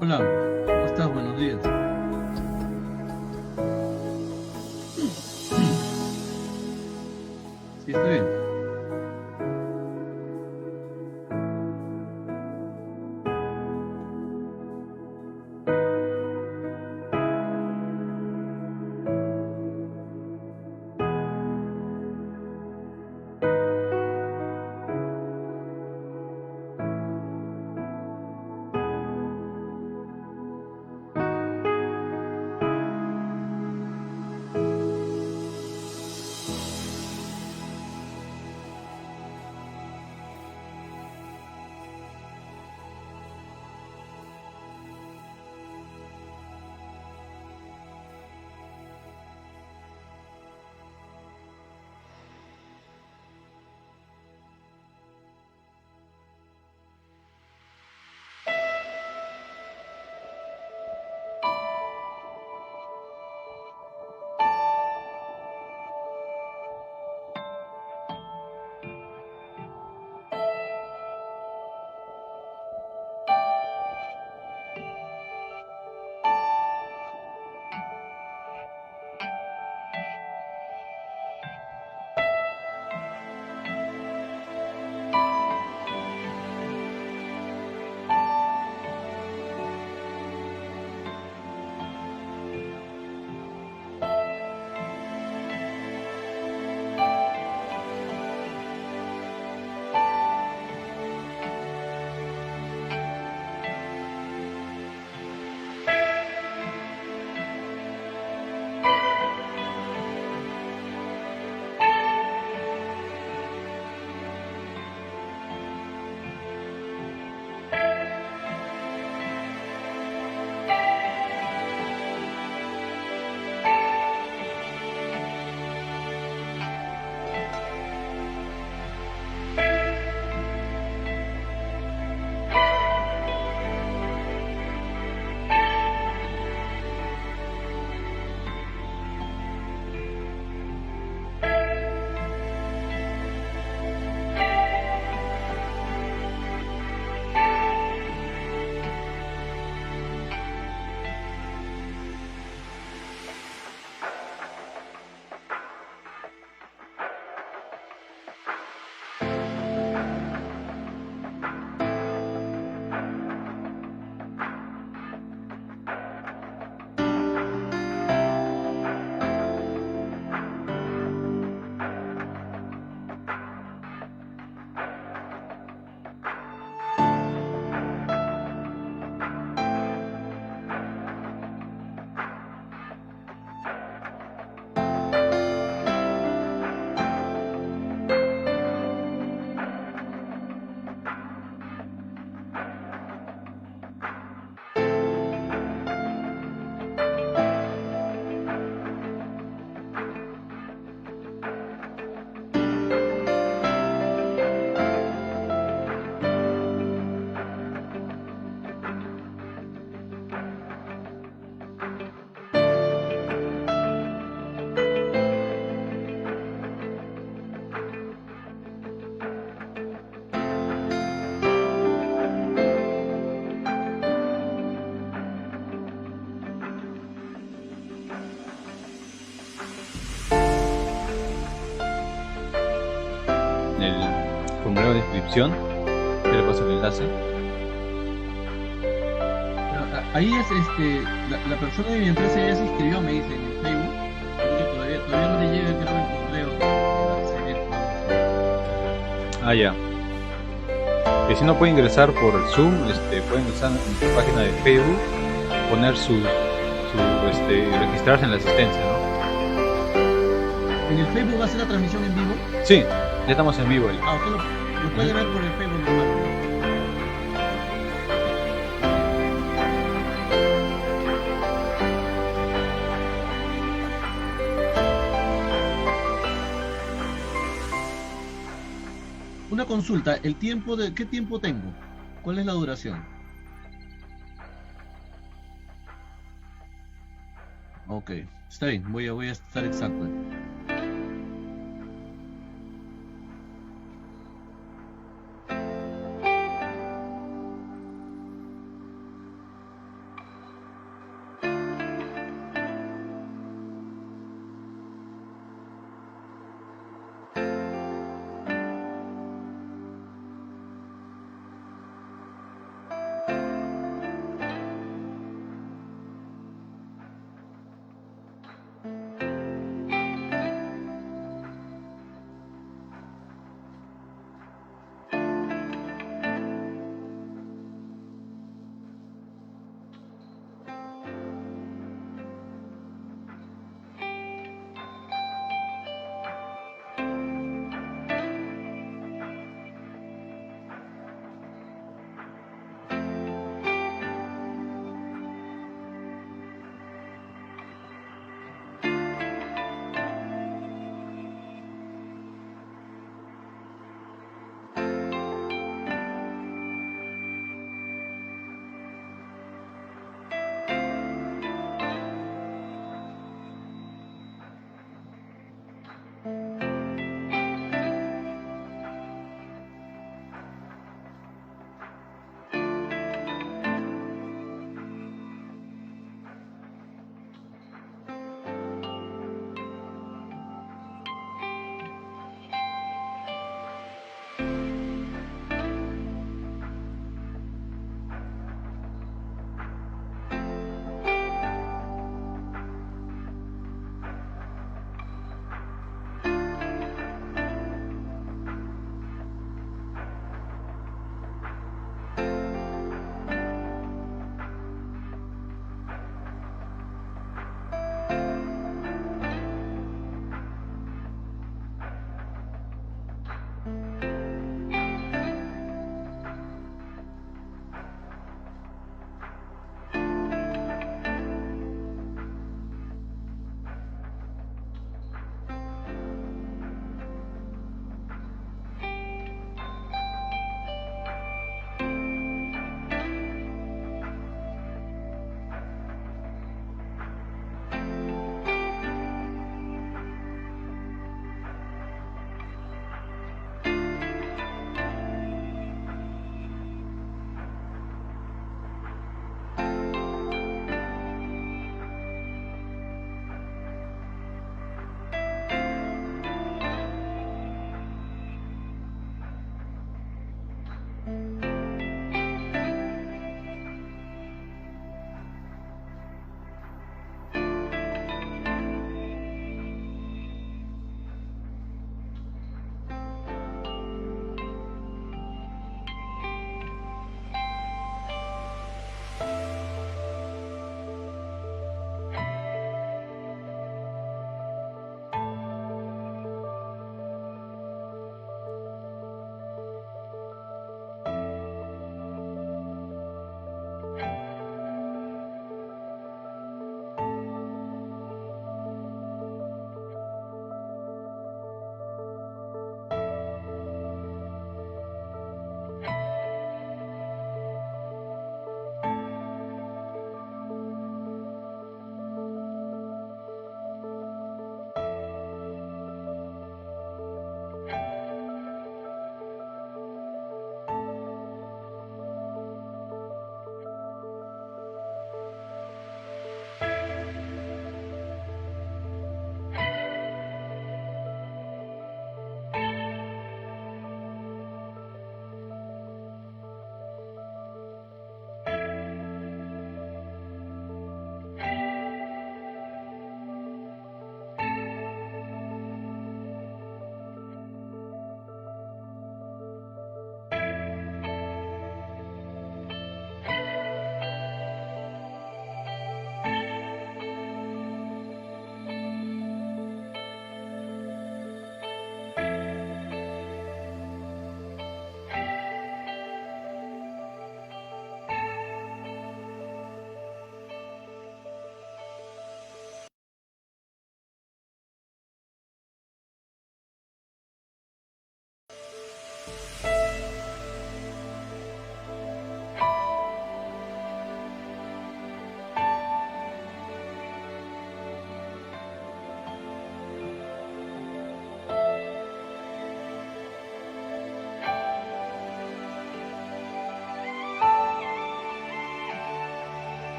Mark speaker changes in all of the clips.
Speaker 1: Hola, ¿cómo estás? Buenos días. Sí, estoy bien.
Speaker 2: El formulario de inscripción, yo le paso el enlace.
Speaker 1: Ahí es la persona de mi empresa ya se inscribió, me dice, en el Facebook. Así que todavía no le llega, creo, el correo de la
Speaker 2: Ah, ya. Que si no puede ingresar por el Zoom, puede ingresar en su página de Facebook, poner registrarse en la asistencia, ¿no?
Speaker 1: ¿En el Facebook va a ser la transmisión en vivo?
Speaker 2: Sí, ya estamos en vivo ahí.
Speaker 1: Usted lo puede ver por el Facebook normal. Una consulta, ¿qué tiempo tengo? ¿Cuál es la duración? Ok, está bien, voy a estar exacto.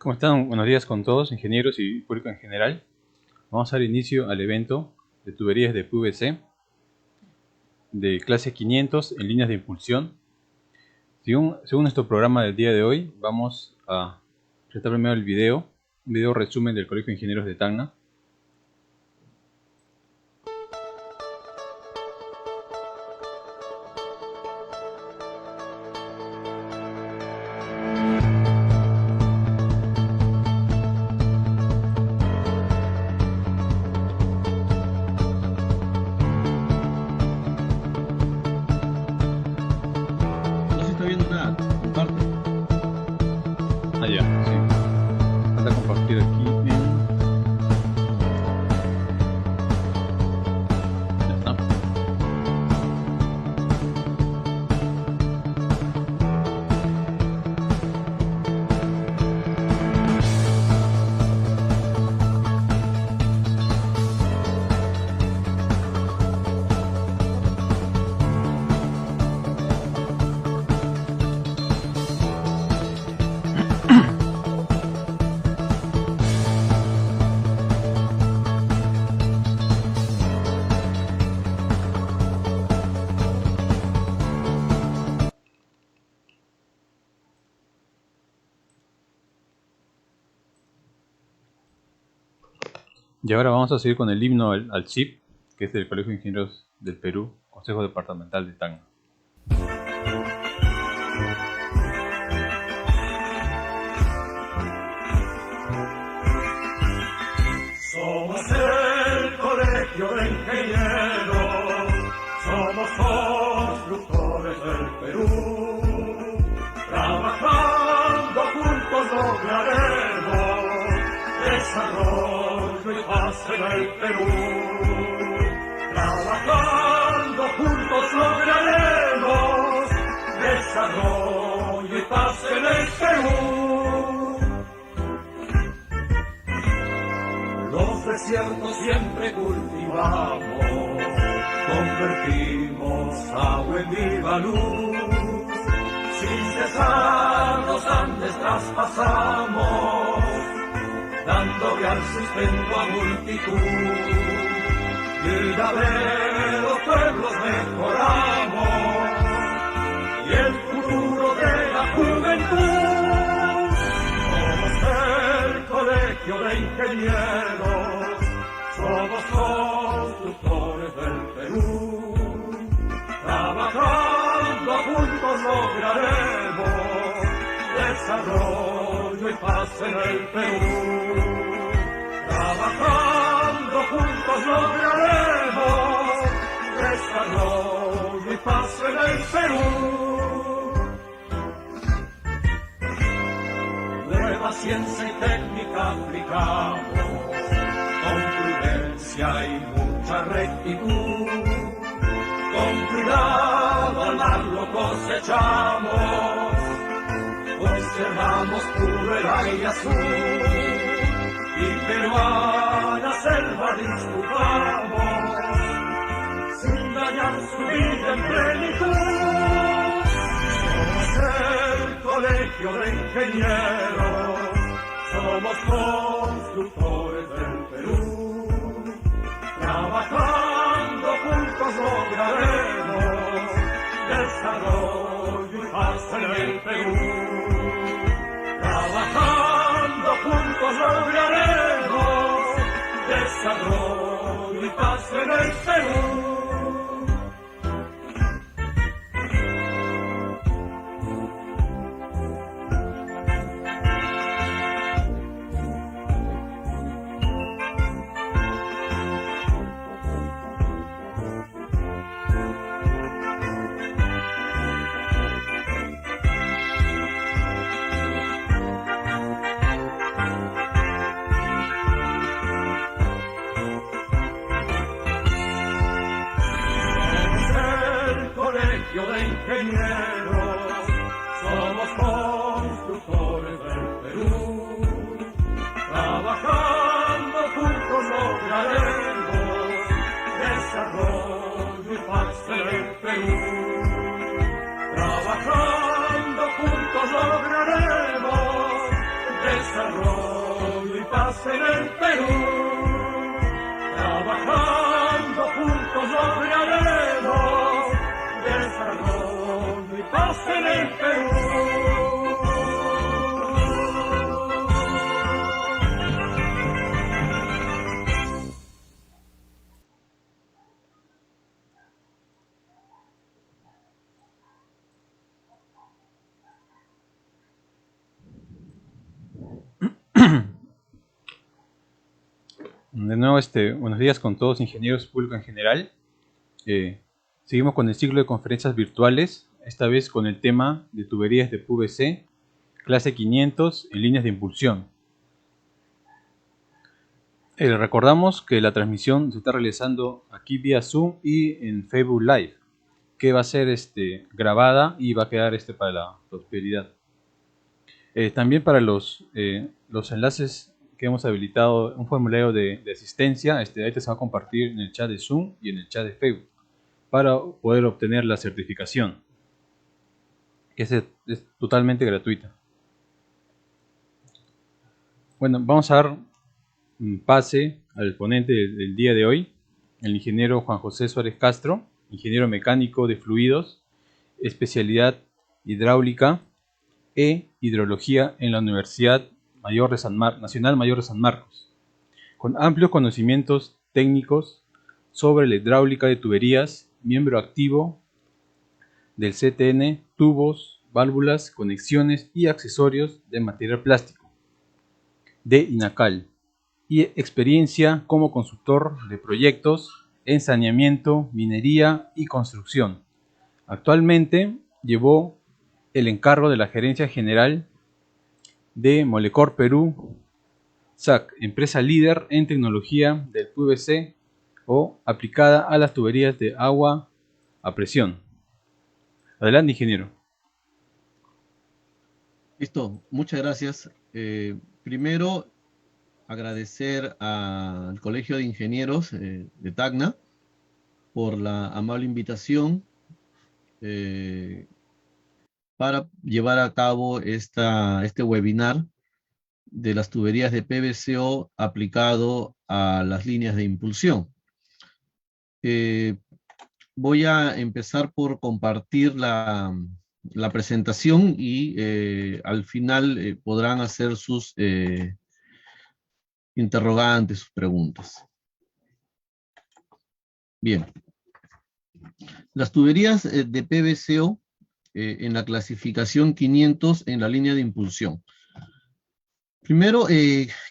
Speaker 2: ¿Cómo están? Buenos días con todos, ingenieros y público en general. Vamos a dar inicio al evento de tuberías de PVC de clase 500 en líneas de impulsión. Según nuestro programa del día de hoy, vamos a presentar primero el video, un video resumen del Colegio de Ingenieros de Tacna. Y ahora vamos a seguir con el himno al CIP, que es del Colegio de Ingenieros del Perú, Consejo Departamental de Tacna.
Speaker 3: Somos el Colegio de Ingenieros, somos constructores del Perú, trabajando juntos lograremos desarrollo y paz en el Perú. Trabajando juntos lograremos desarrollo y paz en el Perú. Los desiertos siempre cultivamos, convertimos agua en viva luz. Sin cesar los Andes traspasamos, dando real sustento a multitud. Vida de los pueblos mejoramos, y el futuro de la juventud. Somos el Colegio de Ingenieros, somos constructores del Perú. Trabajando juntos lograremos desarrollo y paz en el Perú. Trabajando juntos lograremos desarrollo y paz en el Perú. Nueva ciencia y técnica aplicamos, con prudencia y mucha rectitud. Con cuidado al mar lo cosechamos, conservamos puro el aire azul, y peruana selva disfrutamos, sin dañar su vida en plenitud. Somos el Colegio de Ingenieros, somos constructores del Perú. Trabajando juntos lograremos desarrollo y paz en el Perú. Trabajando juntos lograremos desarrollo y paz en el Perú. De ingenieros, somos constructores del Perú. Trabajando juntos lograremos desarrollo y paz en el Perú. Trabajando juntos lograremos desarrollo y paz en el Perú. Trabajando juntos lograremos desarrollo y paz en el Perú.
Speaker 2: De nuevo, buenos días con todos, ingenieros públicos en general. Seguimos con el ciclo de conferencias virtuales, esta vez con el tema de tuberías de PVC, clase 500 en líneas de impulsión. Recordamos que la transmisión se está realizando aquí vía Zoom y en Facebook Live, que va a ser grabada y va a quedar para la prosperidad. También para los enlaces que hemos habilitado, un formulario de asistencia, ahí se va a compartir en el chat de Zoom y en el chat de Facebook, para poder obtener la certificación, que es totalmente gratuita. Bueno, vamos a dar un pase al ponente del día de hoy, el ingeniero Juan José Suárez Castro, ingeniero mecánico de fluidos, especialidad hidráulica e hidrología en la Universidad Nacional Mayor de San Marcos, con amplios conocimientos técnicos sobre la hidráulica de tuberías, miembro activo del CTN, tubos, válvulas, conexiones y accesorios de material plástico de INACAL, y experiencia como consultor de proyectos en saneamiento, minería y construcción. Actualmente llevó el encargo de la Gerencia General de Molecor Perú, SAC, empresa líder en tecnología del PVC o aplicada a las tuberías de agua a presión. Adelante, ingeniero.
Speaker 1: Listo, muchas gracias. Primero, agradecer al Colegio de Ingenieros de Tacna por la amable invitación para llevar a cabo este webinar de las tuberías de PVCO aplicado a las líneas de impulsión. Voy a empezar por compartir la presentación y al final podrán hacer sus interrogantes, sus preguntas. Bien. Las tuberías de PVCO en la clasificación 500 en la línea de impulsión. Primero,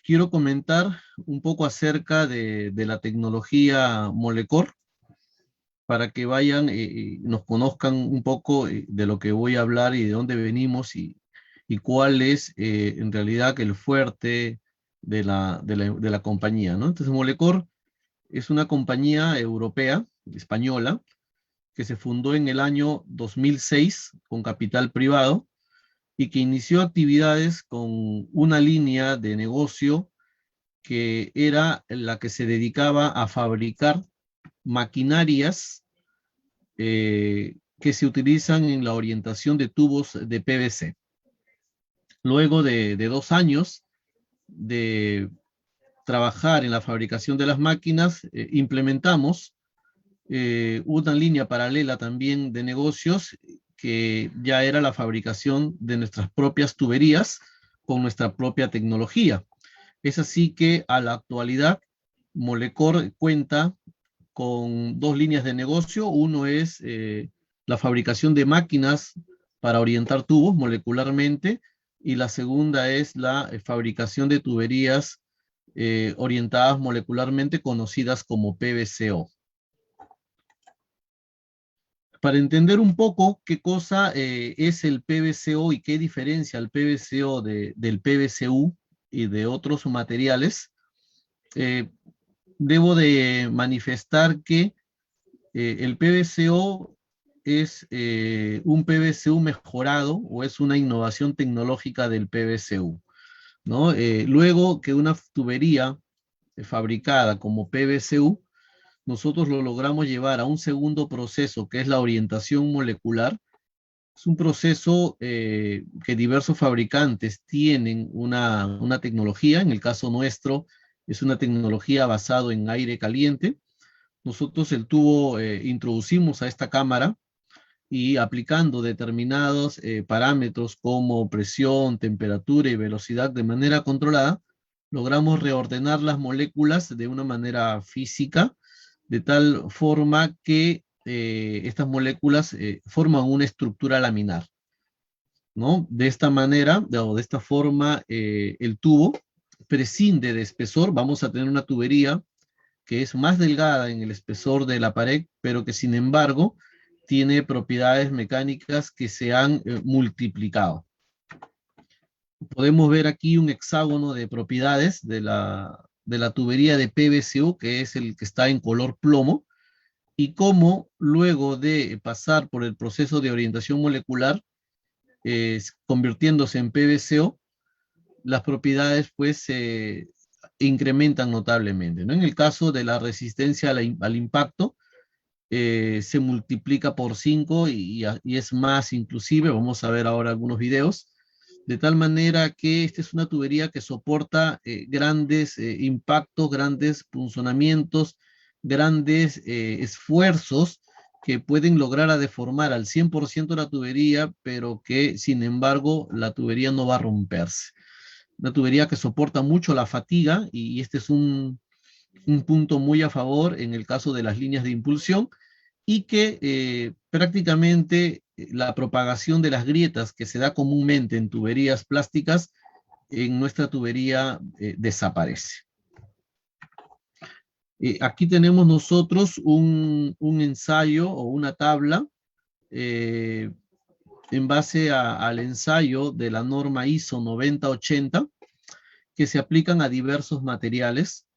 Speaker 1: quiero comentar un poco acerca de la tecnología Molecor, para que vayan y nos conozcan un poco de lo que voy a hablar y de dónde venimos y cuál es en realidad el fuerte de la compañía, ¿no? Entonces, Molecor es una compañía europea, española, que se fundó en el año 2006 con capital privado y que inició actividades con una línea de negocio que era la que se dedicaba a fabricar maquinarias que se utilizan en la orientación de tubos de PVC. Luego de 2 años de trabajar en la fabricación de las máquinas, implementamos una línea paralela también de negocios que ya era la fabricación de nuestras propias tuberías con nuestra propia tecnología. Es así que a la actualidad Molecor cuenta con 2 líneas de negocio. Uno es la fabricación de máquinas para orientar tubos molecularmente y la segunda es la fabricación de tuberías orientadas molecularmente conocidas como PVCO. Para entender un poco qué cosa es el PVCO y qué diferencia el PVCO del PVCU y de otros materiales, debo de manifestar que el PVCO es un PVCU mejorado o es una innovación tecnológica del PVCU, ¿no? Luego que una tubería fabricada como PVCU, nosotros lo logramos llevar a un segundo proceso que es la orientación molecular. Es un proceso que diversos fabricantes tienen una tecnología. En el caso nuestro es una tecnología basada en aire caliente. Nosotros el tubo introducimos a esta cámara y aplicando determinados parámetros como presión, temperatura y velocidad de manera controlada, logramos reordenar las moléculas de una manera física, de tal forma que estas moléculas forman una estructura laminar, ¿no? De esta manera, o de esta forma, el tubo prescinde de espesor. Vamos a tener una tubería que es más delgada en el espesor de la pared, pero que sin embargo tiene propiedades mecánicas que se han multiplicado. Podemos ver aquí un hexágono de propiedades de la tubería de PVCO, que es el que está en color plomo, y cómo luego de pasar por el proceso de orientación molecular, convirtiéndose en PVCO, las propiedades pues se incrementan notablemente, ¿no? En el caso de la resistencia al impacto, se multiplica por 5 y es más inclusive. Vamos a ver ahora algunos videos, de tal manera que esta es una tubería que soporta grandes impactos, grandes punzonamientos, grandes esfuerzos que pueden lograr a deformar al 100% la tubería, pero que sin embargo la tubería no va a romperse. Una tubería que soporta mucho la fatiga, y este es un un punto muy a favor en el caso de las líneas de impulsión, y que prácticamente la propagación de las grietas que se da comúnmente en tuberías plásticas, en nuestra tubería desaparece. Aquí tenemos nosotros un ensayo o una tabla en base al ensayo de la norma ISO 9080, que se aplican a diversos materiales,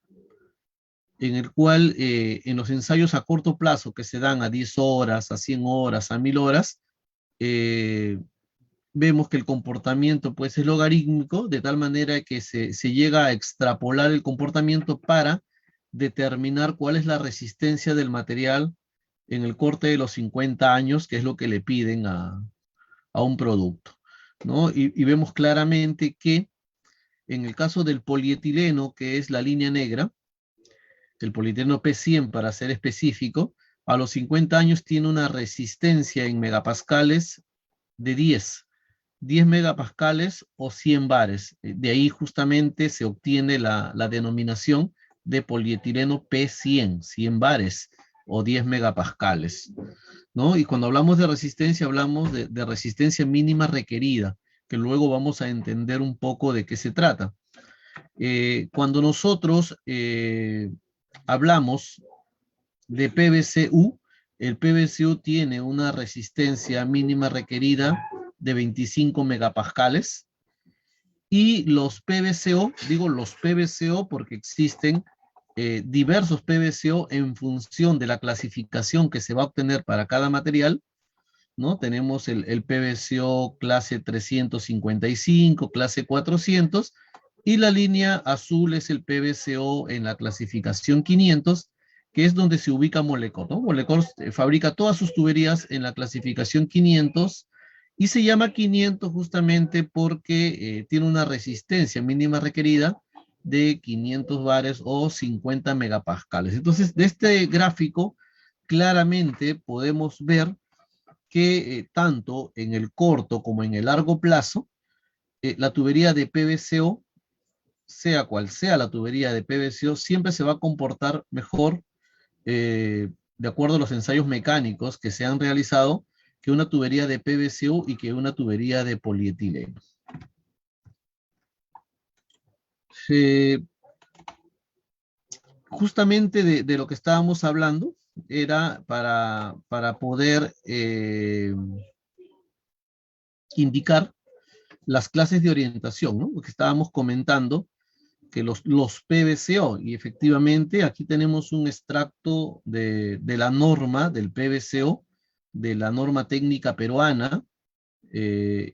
Speaker 1: en el cual en los ensayos a corto plazo que se dan a 10 horas, a 100 horas, a 1000 horas, vemos que el comportamiento pues es logarítmico, de tal manera que se llega a extrapolar el comportamiento para determinar cuál es la resistencia del material en el corte de los 50 años, que es lo que le piden a un producto, ¿no? Y vemos claramente que en el caso del polietileno, que es la línea negra, el polietileno P100 para ser específico, a los 50 años tiene una resistencia en megapascales de 10 megapascales o 100 bares. De ahí justamente se obtiene la denominación de polietileno P100, 100 bares o 10 megapascales, ¿no? Y cuando hablamos de resistencia, hablamos de resistencia mínima requerida, que luego vamos a entender un poco de qué se trata. Cuando nosotros hablamos de PVC-U, el PVC-U tiene una resistencia mínima requerida de 25 megapascales, y los PVCO, digo los PVCO porque existen diversos PVCO en función de la clasificación que se va a obtener para cada material, ¿no? Tenemos el PVCO clase 355, clase 400, y la línea azul es el PVCO en la clasificación 500, que es donde se ubica Molecor, ¿no? Molecor fabrica todas sus tuberías en la clasificación 500, y se llama 500 justamente porque tiene una resistencia mínima requerida de 500 bares o 50 megapascales. Entonces, de este gráfico, claramente podemos ver que tanto en el corto como en el largo plazo, la tubería de PVCO, sea cual sea la tubería de PVCO, siempre se va a comportar mejor de acuerdo a los ensayos mecánicos que se han realizado, que una tubería de PVCO y que una tubería de polietileno. Justamente de lo que estábamos hablando era para poder indicar las clases de orientación, ¿no? Porque estábamos comentando que los PVCO, y efectivamente aquí tenemos un extracto de la norma del PVCO, de la norma técnica peruana,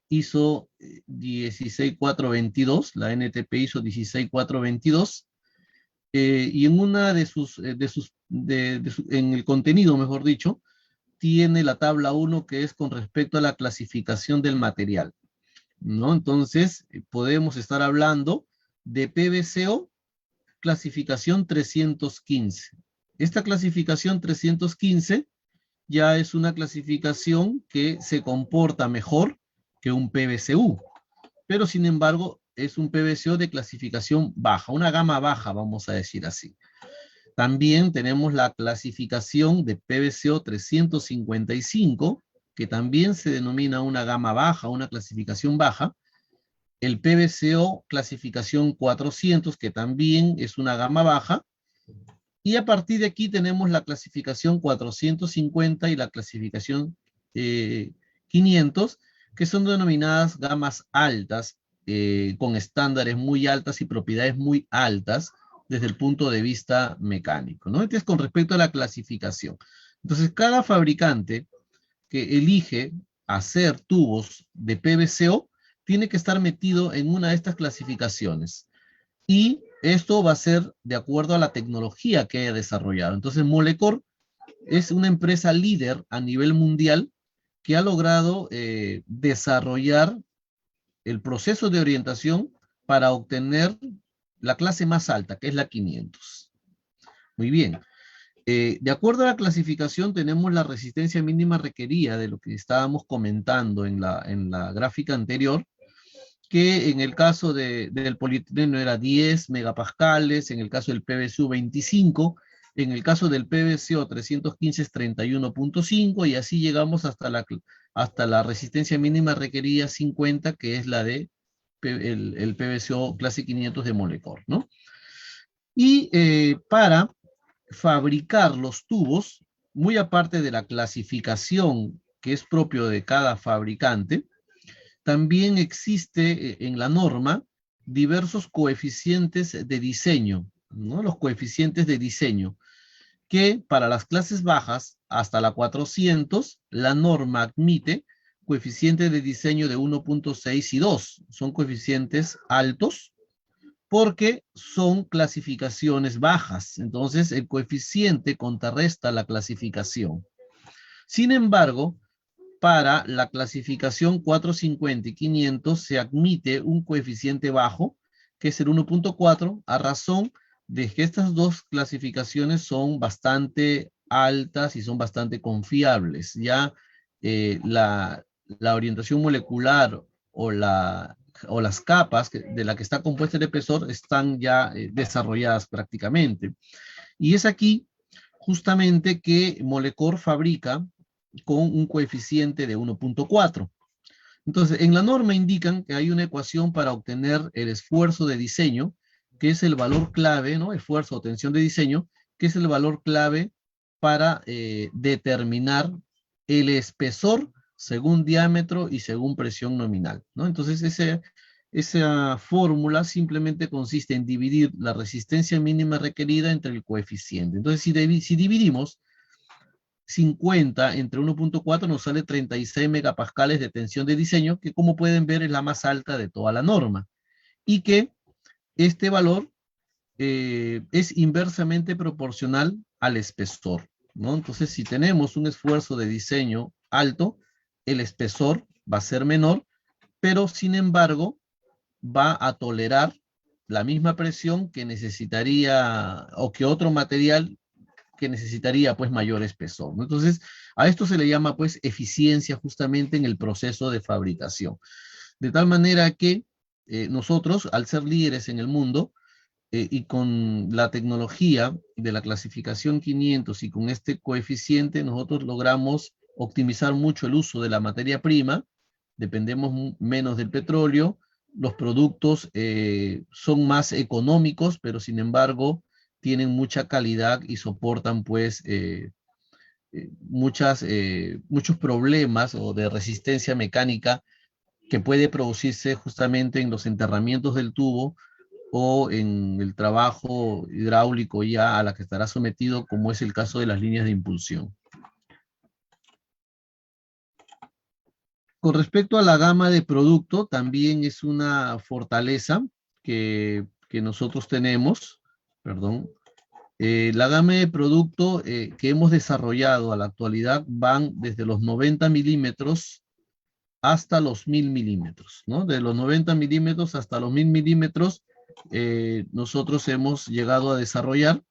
Speaker 1: ISO 16422, la NTP ISO 16422, y en una en el contenido, mejor dicho, tiene la tabla 1 que es con respecto a la clasificación del material, ¿no? Entonces, podemos estar hablando de PVCO, clasificación 315. Esta clasificación 315 ya es una clasificación que se comporta mejor que un PVCU, pero sin embargo es un PVCO de clasificación baja, una gama baja, vamos a decir así. También tenemos la clasificación de PVCO 355, que también se denomina una gama baja, una clasificación baja. El PVCO clasificación 400, que también es una gama baja. Y a partir de aquí tenemos la clasificación 450 y la clasificación 500, que son denominadas gamas altas, con estándares muy altas y propiedades muy altas desde el punto de vista mecánico, ¿no? Entonces, con respecto a la clasificación. Entonces, cada fabricante que elige hacer tubos de PVCO tiene que estar metido en una de estas clasificaciones. Y esto va a ser de acuerdo a la tecnología que haya desarrollado. Entonces, Molecor es una empresa líder a nivel mundial que ha logrado desarrollar el proceso de orientación para obtener la clase más alta, que es la 500. Muy bien. De acuerdo a la clasificación, tenemos la resistencia mínima requerida de lo que estábamos comentando en la gráfica anterior, que en el caso del polietileno era 10 megapascales, en el caso del PVCO 25, en el caso del PVCO 315 es 31.5, y así llegamos hasta la resistencia mínima requerida 50, que es la de el PVCO clase 500 de Molecor, ¿no? Y para fabricar los tubos, muy aparte de la clasificación que es propio de cada fabricante, también existe en la norma diversos coeficientes de diseño, ¿no? Los coeficientes de diseño, que para las clases bajas, hasta la 400, la norma admite coeficientes de diseño de 1.6 y 2. Son coeficientes altos porque son clasificaciones bajas. Entonces, el coeficiente contrarresta la clasificación. Sin embargo, para la clasificación 450 y 500 se admite un coeficiente bajo, que es el 1.4, a razón de que estas dos clasificaciones son bastante altas y son bastante confiables. Ya la orientación molecular o las capas de la que está compuesta el espesor están ya desarrolladas prácticamente. Y es aquí justamente que Molecor fabrica con un coeficiente de 1.4. Entonces, en la norma indican que hay una ecuación para obtener el esfuerzo de diseño, que es el valor clave, ¿no? Esfuerzo o tensión de diseño, que es el valor clave para determinar el espesor según diámetro y según presión nominal, ¿no? Entonces, esa fórmula simplemente consiste en dividir la resistencia mínima requerida entre el coeficiente. Entonces, si dividimos 50 entre 1.4 nos sale 36 megapascales de tensión de diseño, que como pueden ver es la más alta de toda la norma, y que este valor es inversamente proporcional al espesor, ¿no? Entonces, si tenemos un esfuerzo de diseño alto, el espesor va a ser menor, pero sin embargo va a tolerar la misma presión que necesitaría, o que otro material que necesitaría pues mayor espesor, ¿no? Entonces, a esto se le llama pues eficiencia justamente en el proceso de fabricación. De tal manera que nosotros, al ser líderes en el mundo, y con la tecnología de la clasificación 500 y con este coeficiente, nosotros logramos optimizar mucho el uso de la materia prima, dependemos menos del petróleo, los productos son más económicos, pero sin embargo tienen mucha calidad y soportan pues muchos problemas o de resistencia mecánica que puede producirse justamente en los enterramientos del tubo o en el trabajo hidráulico ya a la que estará sometido, como es el caso de las líneas de impulsión. Con respecto a la gama de producto, también es una fortaleza que nosotros tenemos, perdón. La gama de producto que hemos desarrollado a la actualidad van desde los 90 milímetros hasta los 1000 milímetros, ¿no? De los 90 milímetros hasta los 1000 milímetros nosotros hemos llegado a desarrollar,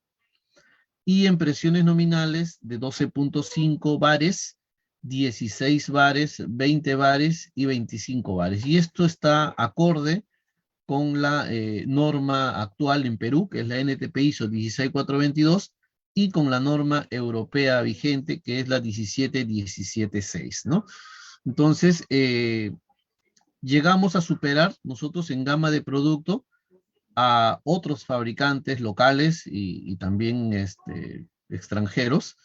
Speaker 1: y en presiones nominales de 12.5 bares, 16 bares, 20 bares y 25 bares. Y esto está acorde con la norma actual en Perú, que es la NTP ISO 16422, y con la norma europea vigente, que es la 17176, ¿no? Entonces, llegamos a superar nosotros en gama de producto a otros fabricantes locales y también extranjeros,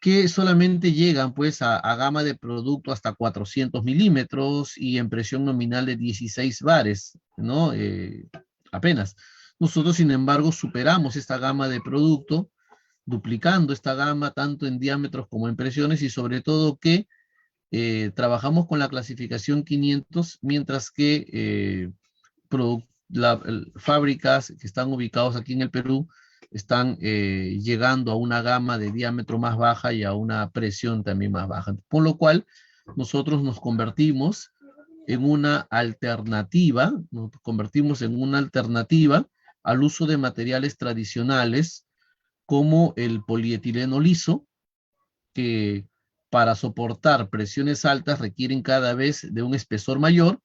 Speaker 1: que solamente llegan pues a gama de producto hasta 400 milímetros y en presión nominal de 16 bares, ¿no? Apenas. Nosotros, sin embargo, superamos esta gama de producto, duplicando esta gama tanto en diámetros como en presiones, y sobre todo que trabajamos con la clasificación 500, mientras que fábricas que están ubicados aquí en el Perú están llegando a una gama de diámetro más baja y a una presión también más baja. Por lo cual, nosotros nos convertimos en una alternativa, al uso de materiales tradicionales como el polietileno liso, que para soportar presiones altas requieren cada vez de un espesor mayor,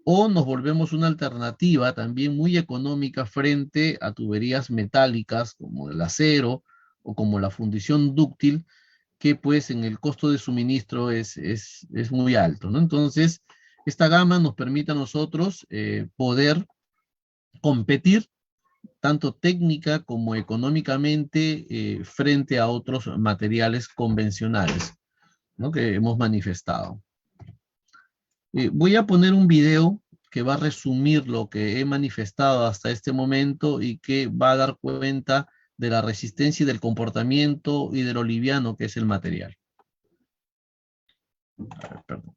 Speaker 1: o nos volvemos una alternativa también muy económica frente a tuberías metálicas como el acero o como la fundición dúctil, que pues en el costo de suministro es muy alto, ¿no? Entonces, esta gama nos permite a nosotros poder competir tanto técnica como económicamente frente a otros materiales convencionales, ¿no?, que hemos manifestado. Voy a poner un video que va a resumir lo que he manifestado hasta este momento y que va a dar cuenta de la resistencia y del comportamiento y de lo liviano que es el material. A ver, perdón.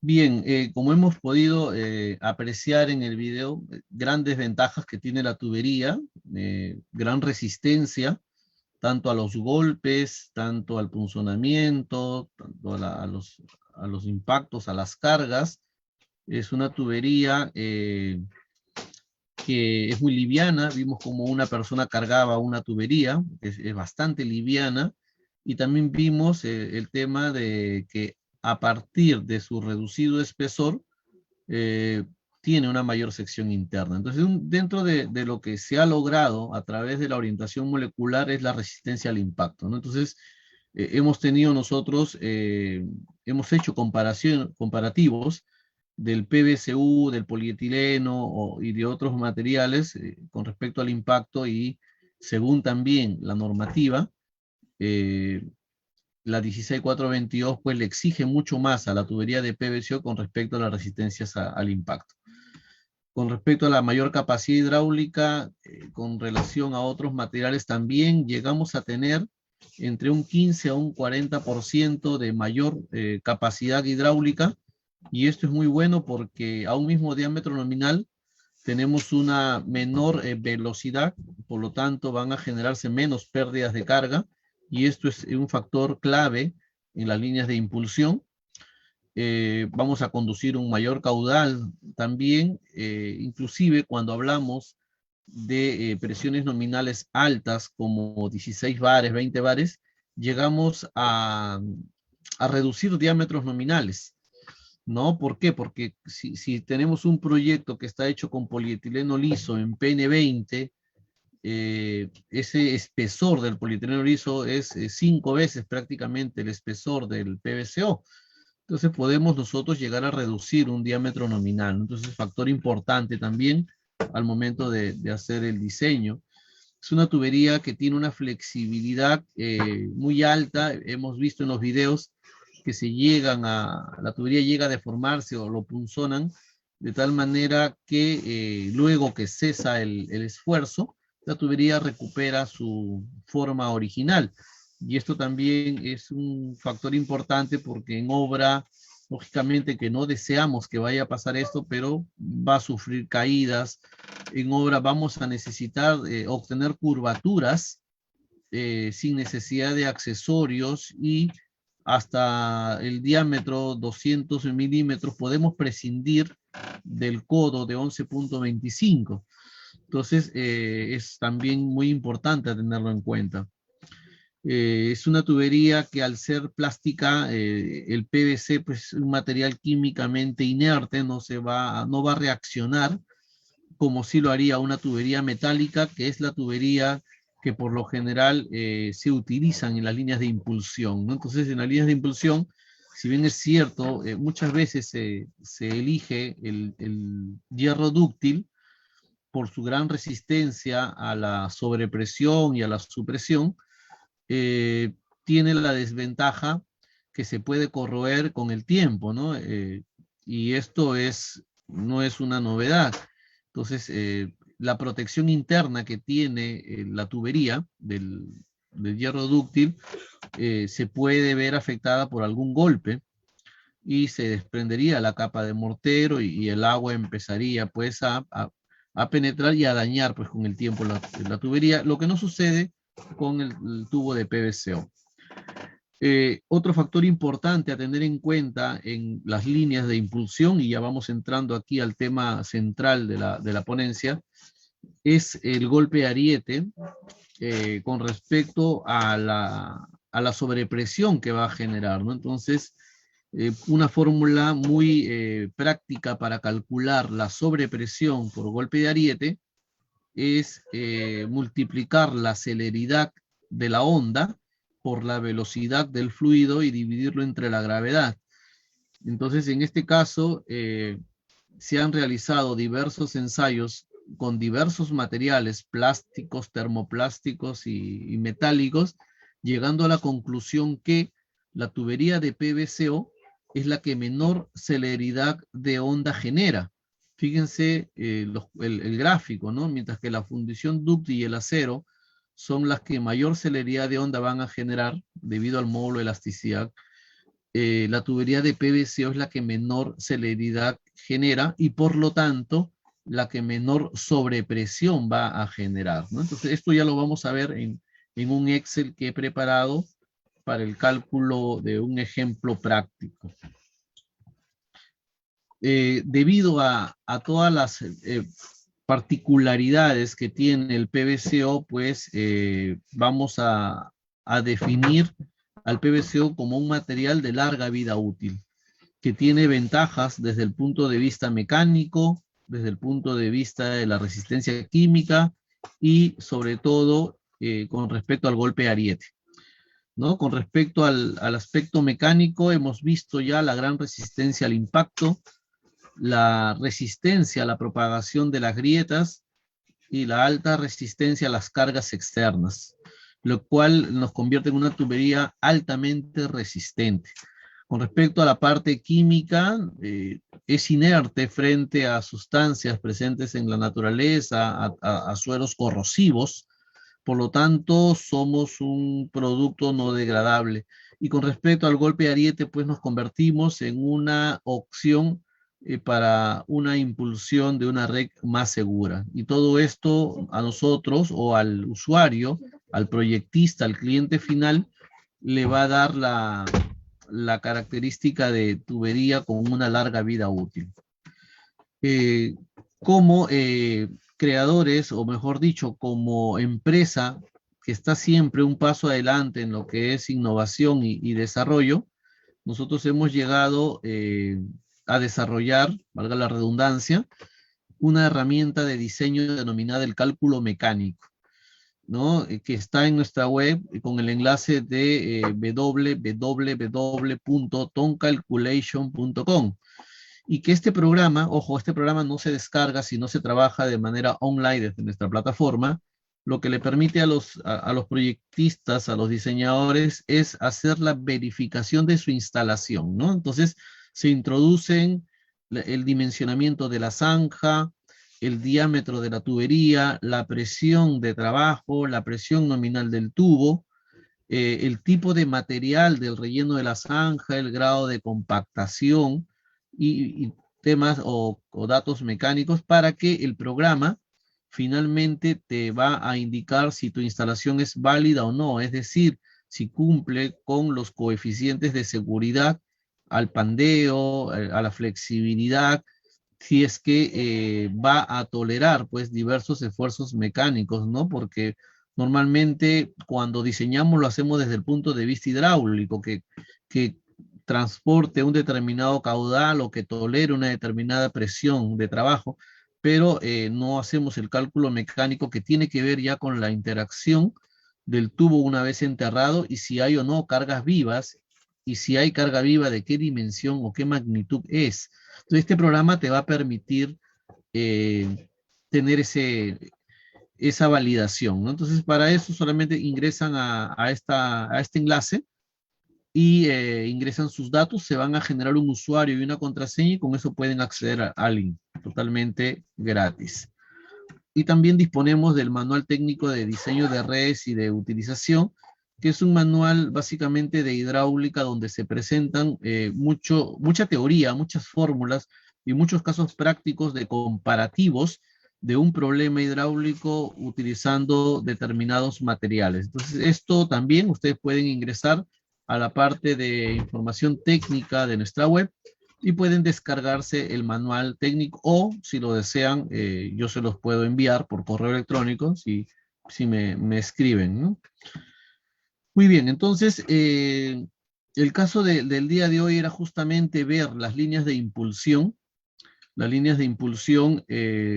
Speaker 1: Bien, como hemos podido apreciar en el video, grandes ventajas que tiene la tubería, gran resistencia, tanto a los golpes, tanto al punzonamiento, tanto a los impactos, a las cargas. Es una tubería que es muy liviana. Vimos como una persona cargaba una tubería, es bastante liviana, y también vimos el tema de que a partir de su reducido espesor, tiene una mayor sección interna. Entonces, dentro de lo que se ha logrado a través de la orientación molecular es la resistencia al impacto, ¿no? Entonces, hemos tenido nosotros, hemos hecho comparativos del PVCU, del polietileno y de otros materiales con respecto al impacto, y según también la normativa, la 16422 pues le exige mucho más a la tubería de PVC con respecto a las resistencias al impacto. Con respecto a la mayor capacidad hidráulica, con relación a otros materiales también llegamos a tener entre un 15 a un 40% de mayor capacidad hidráulica, y esto es muy bueno porque a un mismo diámetro nominal tenemos una menor velocidad, por lo tanto van a generarse menos pérdidas de carga, y esto es un factor clave en las líneas de impulsión. Vamos a conducir un mayor caudal también, inclusive cuando hablamos de presiones nominales altas como 16 bares, 20 bares, llegamos a reducir diámetros nominales, ¿no? ¿Por qué? Porque si tenemos un proyecto que está hecho con polietileno liso en PN20, ese espesor del polietileno liso es 5 veces prácticamente el espesor del PVCO. Entonces podemos nosotros llegar a reducir un diámetro nominal. Entonces, factor importante también al momento de hacer el diseño. Es una tubería que tiene una flexibilidad muy alta. Hemos visto en los videos que la tubería llega a deformarse o lo punzonan, de tal manera que luego que cesa el esfuerzo, la tubería recupera su forma original. Y esto también es un factor importante porque en obra, lógicamente que no deseamos que vaya a pasar esto, pero va a sufrir caídas. En obra vamos a necesitar obtener curvaturas sin necesidad de accesorios, y hasta el diámetro 200 milímetros podemos prescindir del codo de 11.25. Entonces es también muy importante tenerlo en cuenta. Es una tubería que al ser plástica, el PVC pues, es un material químicamente inerte, no va a reaccionar como si lo haría una tubería metálica, que es la tubería que por lo general se utilizan en las líneas de impulsión, ¿no? Entonces, en las líneas de impulsión, si bien es cierto, muchas veces se elige el hierro dúctil por su gran resistencia a la sobrepresión y a la supresión, tiene la desventaja que se puede corroer con el tiempo, ¿no? Y esto no es una novedad. Entonces, la protección interna que tiene la tubería del hierro dúctil se puede ver afectada por algún golpe y se desprendería la capa de mortero y el agua empezaría pues a penetrar y a dañar pues con el tiempo la tubería, lo que no sucede con el tubo de PVCO. Otro factor importante a tener en cuenta en las líneas de impulsión, y ya vamos entrando aquí al tema central de la ponencia, es el golpe ariete con respecto a la sobrepresión que va a generar, ¿no? Entonces, una fórmula muy práctica para calcular la sobrepresión por golpe de ariete es multiplicar la celeridad de la onda por la velocidad del fluido y dividirlo entre la gravedad. Entonces, en este caso, se han realizado diversos ensayos con diversos materiales plásticos, termoplásticos y metálicos, llegando a la conclusión que la tubería de PVCO es la que menor celeridad de onda genera. Fíjense el gráfico, ¿no? Mientras que la fundición dúctil y el acero son las que mayor celeridad de onda van a generar debido al módulo de elasticidad, la tubería de PVCO es la que menor celeridad genera y por lo tanto la que menor sobrepresión va a generar, ¿no? Entonces esto ya lo vamos a ver en un Excel que he preparado para el cálculo de un ejemplo práctico. Debido a todas las particularidades que tiene el PVCO, pues vamos a definir al PVCO como un material de larga vida útil, que tiene ventajas desde el punto de vista mecánico, desde el punto de vista de la resistencia química y sobre todo con respecto al golpe ariete, ¿no? Con respecto al aspecto mecánico, hemos visto ya la gran resistencia al impacto, la resistencia a la propagación de las grietas y la alta resistencia a las cargas externas, lo cual nos convierte en una tubería altamente resistente. Con respecto a la parte química, es inerte frente a sustancias presentes en la naturaleza, a suelos corrosivos, Por lo tanto, somos un producto no degradable. Y con respecto al golpe de ariete, pues nos convertimos en una opción para una impulsión de una red más segura. Y todo esto a nosotros o al usuario, al proyectista, al cliente final, le va a dar la característica de tubería con una larga vida útil. Como creadores, o mejor dicho, como empresa que está siempre un paso adelante en lo que es innovación y desarrollo, nosotros hemos llegado a desarrollar, valga la redundancia, una herramienta de diseño denominada el cálculo mecánico, ¿no? Que está en nuestra web con el enlace de www.toncalculation.com. Y que este programa, ojo, este programa no se descarga si no se trabaja de manera online desde nuestra plataforma, lo que le permite a los proyectistas, a los diseñadores, es hacer la verificación de su instalación, ¿no? Entonces, se introducen el dimensionamiento de la zanja, el diámetro de la tubería, la presión de trabajo, la presión nominal del tubo, el tipo de material del relleno de la zanja, el grado de compactación y temas o datos mecánicos para que el programa finalmente te va a indicar si tu instalación es válida o no, es decir, si cumple con los coeficientes de seguridad al pandeo, a la flexibilidad, si es que va a tolerar pues diversos esfuerzos mecánicos, ¿no? Porque normalmente cuando diseñamos lo hacemos desde el punto de vista hidráulico, que transporte un determinado caudal o que tolere una determinada presión de trabajo, pero no hacemos el cálculo mecánico que tiene que ver ya con la interacción del tubo una vez enterrado y si hay o no cargas vivas, y si hay carga viva, de qué dimensión o qué magnitud es. Entonces, este programa te va a permitir tener esa validación, ¿no? Entonces, para eso solamente ingresan a este enlace y ingresan sus datos, se van a generar un usuario y una contraseña y con eso pueden acceder al link totalmente gratis. Y también disponemos del manual técnico de diseño de redes y de utilización, que es un manual básicamente de hidráulica donde se presentan mucha teoría, muchas fórmulas y muchos casos prácticos de comparativos de un problema hidráulico utilizando determinados materiales. Entonces, esto también ustedes pueden ingresar a la parte de información técnica de nuestra web y pueden descargarse el manual técnico o, si lo desean, yo se los puedo enviar por correo electrónico si me escriben, ¿no? Muy bien, entonces, el caso del día de hoy era justamente ver las líneas de impulsión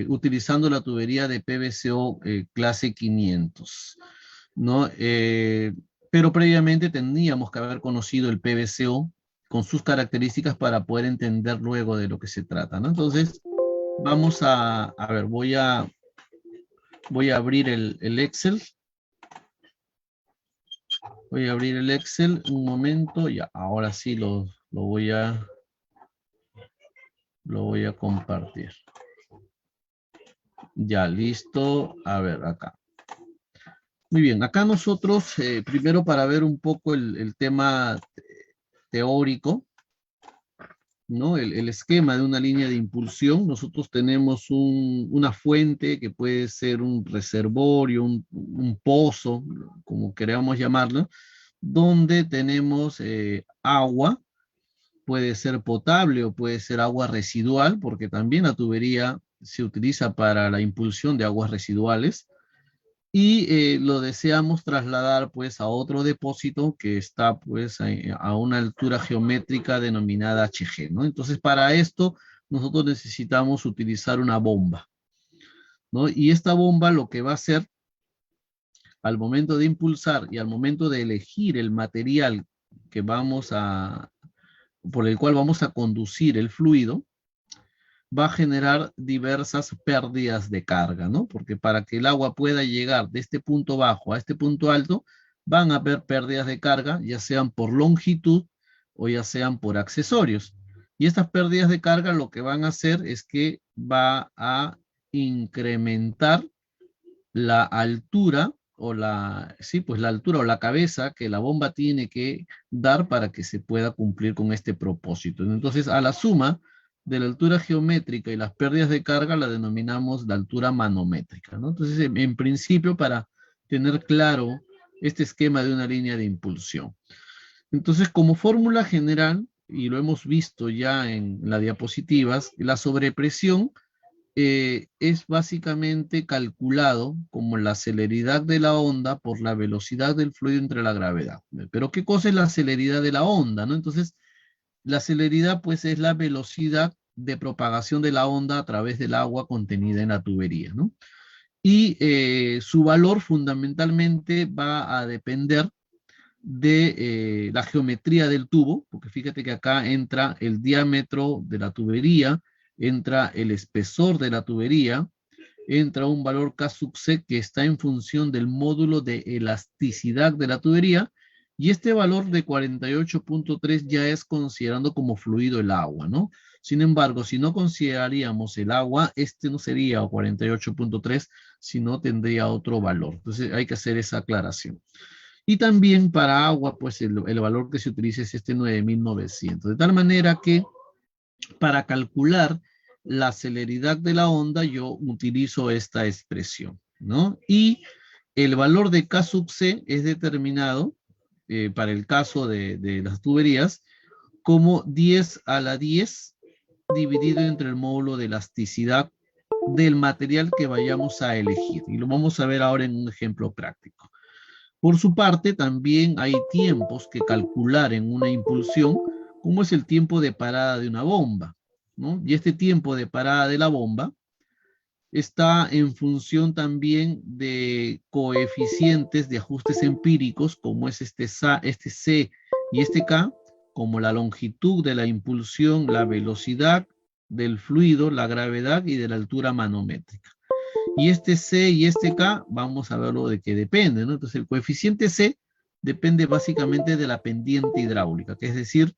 Speaker 1: utilizando la tubería de PVCO clase 500, ¿no? Pero previamente teníamos que haber conocido el PVCO con sus características para poder entender luego de lo que se trata, ¿no? Entonces, vamos a ver, voy a abrir el Excel. Voy a abrir el Excel un momento, ya, ahora sí lo voy a compartir. Ya, listo. A ver, acá. Muy bien, acá nosotros, primero para ver un poco el tema teórico, ¿no? El esquema de una línea de impulsión, nosotros tenemos una fuente que puede ser un reservorio, un pozo, como queramos llamarlo, donde tenemos agua, puede ser potable o puede ser agua residual, porque también la tubería se utiliza para la impulsión de aguas residuales, y lo deseamos trasladar pues a otro depósito que está pues a una altura geométrica denominada HG, ¿no? Entonces para esto nosotros necesitamos utilizar una bomba, ¿no? Y esta bomba lo que va a hacer al momento de impulsar y al momento de elegir el material que por el cual vamos a conducir el fluido, va a generar diversas pérdidas de carga, ¿no? Porque para que el agua pueda llegar de este punto bajo a este punto alto, van a haber pérdidas de carga, ya sean por longitud o ya sean por accesorios. Y estas pérdidas de carga lo que van a hacer es que va a incrementar la altura sí, pues la altura o la cabeza que la bomba tiene que dar para que se pueda cumplir con este propósito. Entonces, a la suma de la altura geométrica y las pérdidas de carga la denominamos la altura manométrica, ¿no? Entonces, en principio, para tener claro este esquema de una línea de impulsión. Entonces, como fórmula general, y lo hemos visto ya en las diapositivas, la sobrepresión es básicamente calculado como la celeridad de la onda por la velocidad del fluido entre la gravedad. Pero ¿qué cosa es la celeridad de la onda, no? Entonces, la celeridad pues es la velocidad de propagación de la onda a través del agua contenida en la tubería, ¿no? Y su valor fundamentalmente va a depender de la geometría del tubo, porque fíjate que acá entra el diámetro de la tubería, entra el espesor de la tubería, entra un valor K sub C que está en función del módulo de elasticidad de la tubería, y este valor de 48.3 ya es considerando como fluido el agua, ¿no? Sin embargo, si no consideraríamos el agua, este no sería 48.3, sino tendría otro valor. Entonces hay que hacer esa aclaración. Y también para agua, pues el valor que se utiliza es este 9.900. De tal manera que para calcular la celeridad de la onda, yo utilizo esta expresión, ¿no? Y el valor de K sub C es determinado, para el caso de las tuberías, como 10 a la 10 dividido entre el módulo de elasticidad del material que vayamos a elegir. Y lo vamos a ver ahora en un ejemplo práctico. Por su parte, también hay tiempos que calcular en una impulsión, como es el tiempo de parada de una bomba, ¿no? Y este tiempo de parada de la bomba está en función también de coeficientes de ajustes empíricos, como es este C y este K, como la longitud de la impulsión, la velocidad del fluido, la gravedad y de la altura manométrica. Y este C y este K, vamos a verlo de qué depende, ¿no? Entonces el coeficiente C depende básicamente de la pendiente hidráulica, que es decir,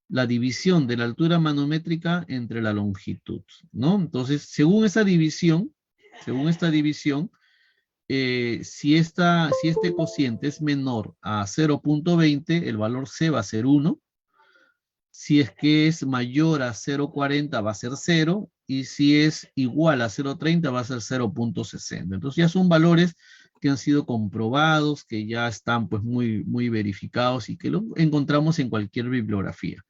Speaker 1: la división de la altura manométrica entre la longitud, ¿no? Entonces, según esta división, si este cociente es menor a 0.20, el valor C va a ser 1. Si es que es mayor a 0.40 va a ser 0, y si es igual a 0.30 va a ser 0.60. Entonces ya son valores que han sido comprobados, que ya están pues muy verificados y que lo encontramos en cualquier bibliografía.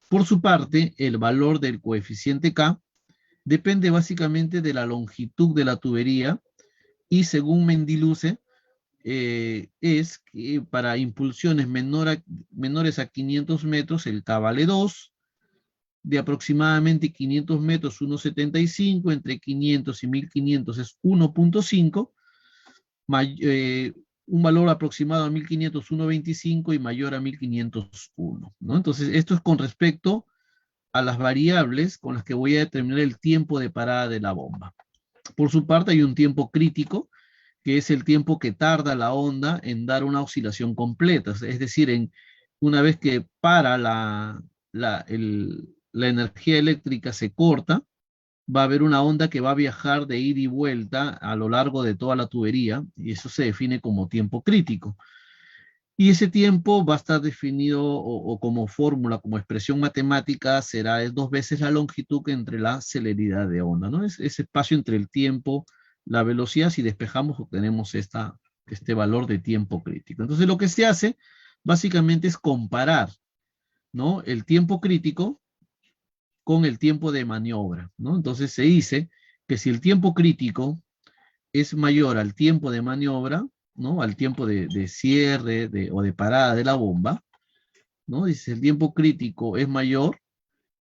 Speaker 1: Por su parte, el valor del coeficiente K depende básicamente de la longitud de la tubería, y según Mendiluce, es que para impulsiones menores a 500 metros el K vale 2, de aproximadamente 500 metros 1,75, entre 500 y 1500 es 1.5, un valor aproximado a 1500 1.25 y mayor a 1500 1, ¿no? Entonces esto es con respecto a las variables con las que voy a determinar el tiempo de parada de la bomba. Por su parte hay un tiempo crítico, que es el tiempo que tarda la onda en dar una oscilación completa. Es decir, una vez que para la energía eléctrica se corta, va a haber una onda que va a viajar de ida y vuelta a lo largo de toda la tubería, y eso se define como tiempo crítico. Y ese tiempo va a estar definido o como fórmula, como expresión matemática, será 2 veces la longitud entre la celeridad de onda, ¿no? Es ese espacio entre el tiempo, la velocidad. Si despejamos obtenemos este valor de tiempo crítico. Entonces lo que se hace básicamente es comparar, ¿no?, el tiempo crítico con el tiempo de maniobra, ¿no? Entonces se dice que si el tiempo crítico es mayor al tiempo de maniobra, ¿no?, al tiempo de cierre o de parada de la bomba, ¿no? Dice, el tiempo crítico es mayor,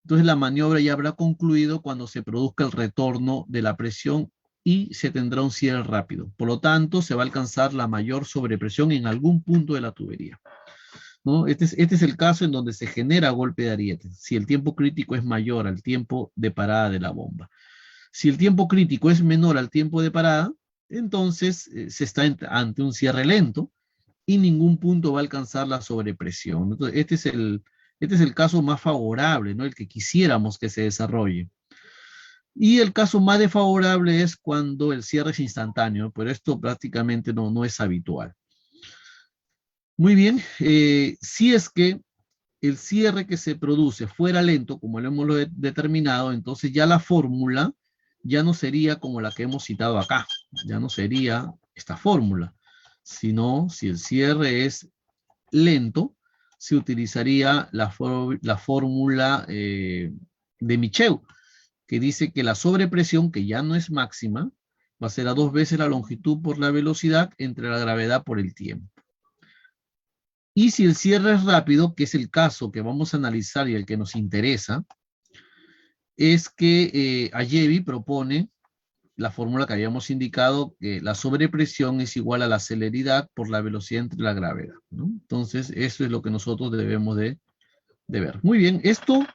Speaker 1: entonces la maniobra ya habrá concluido cuando se produzca el retorno de la presión y se tendrá un cierre rápido. Por lo tanto, se va a alcanzar la mayor sobrepresión en algún punto de la tubería, ¿no? Este es el caso en donde se genera golpe de ariete, si el tiempo crítico es mayor al tiempo de parada de la bomba. Si el tiempo crítico es menor al tiempo de parada, entonces se está ante un cierre lento y ningún punto va a alcanzar la sobrepresión. Entonces, este es el caso más favorable, ¿no?, el que quisiéramos que se desarrolle. Y el caso más desfavorable es cuando el cierre es instantáneo, pero esto prácticamente no es habitual. Muy bien, si es que el cierre que se produce fuera lento, como lo hemos determinado, entonces ya la fórmula ya no sería como la que hemos citado acá, ya no sería esta fórmula, sino si el cierre es lento, se utilizaría la fórmula de Micheu, que dice que la sobrepresión, que ya no es máxima, va a ser a 2 veces la longitud por la velocidad entre la gravedad por el tiempo. Y si el cierre es rápido, que es el caso que vamos a analizar y el que nos interesa, es que Ayevi propone la fórmula que habíamos indicado, que la sobrepresión es igual a la celeridad por la velocidad entre la gravedad, ¿no? Entonces, eso es lo que nosotros debemos de ver. Muy bien, esto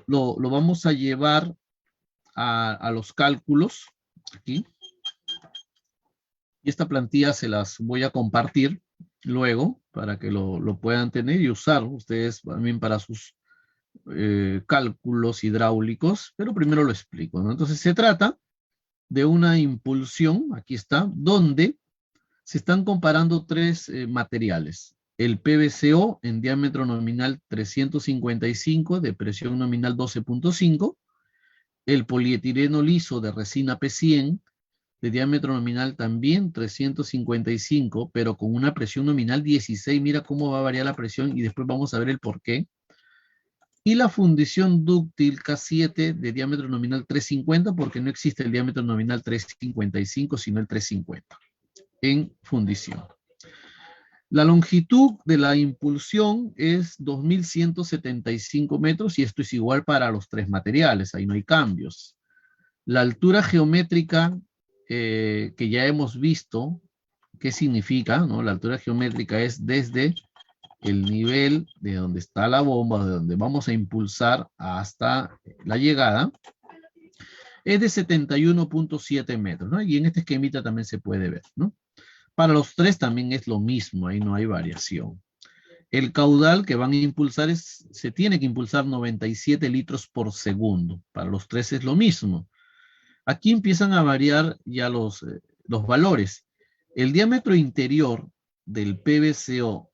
Speaker 1: lo vamos a llevar a los cálculos, aquí. Y esta plantilla se las voy a compartir luego, para que lo puedan tener y usar ustedes también para sus cálculos hidráulicos, pero primero lo explico, ¿no? Entonces se trata de una impulsión, aquí está, donde se están comparando 3 materiales. El PVCO en diámetro nominal 355, de presión nominal 12.5, el polietileno liso de resina P100, de diámetro nominal también 355, pero con una presión nominal 16. Mira cómo va a variar la presión y después vamos a ver el por qué. Y la fundición dúctil K7 de diámetro nominal 350, porque no existe el diámetro nominal 355, sino el 350 en fundición. La longitud de la impulsión es 2175 metros y esto es igual para los 3 materiales, ahí no hay cambios. La altura geométrica que ya hemos visto, ¿qué significa? ¿No? La altura geométrica es desde el nivel de donde está la bomba, de donde vamos a impulsar hasta la llegada, es de 71.7 metros, ¿no? Y en este esquemita también se puede ver, ¿no? Para los 3 también es lo mismo, ahí no hay variación. El caudal que van a impulsar se tiene que impulsar 97 litros por segundo. Para los 3 es lo mismo. Aquí empiezan a variar ya los valores. El diámetro interior del PVCO,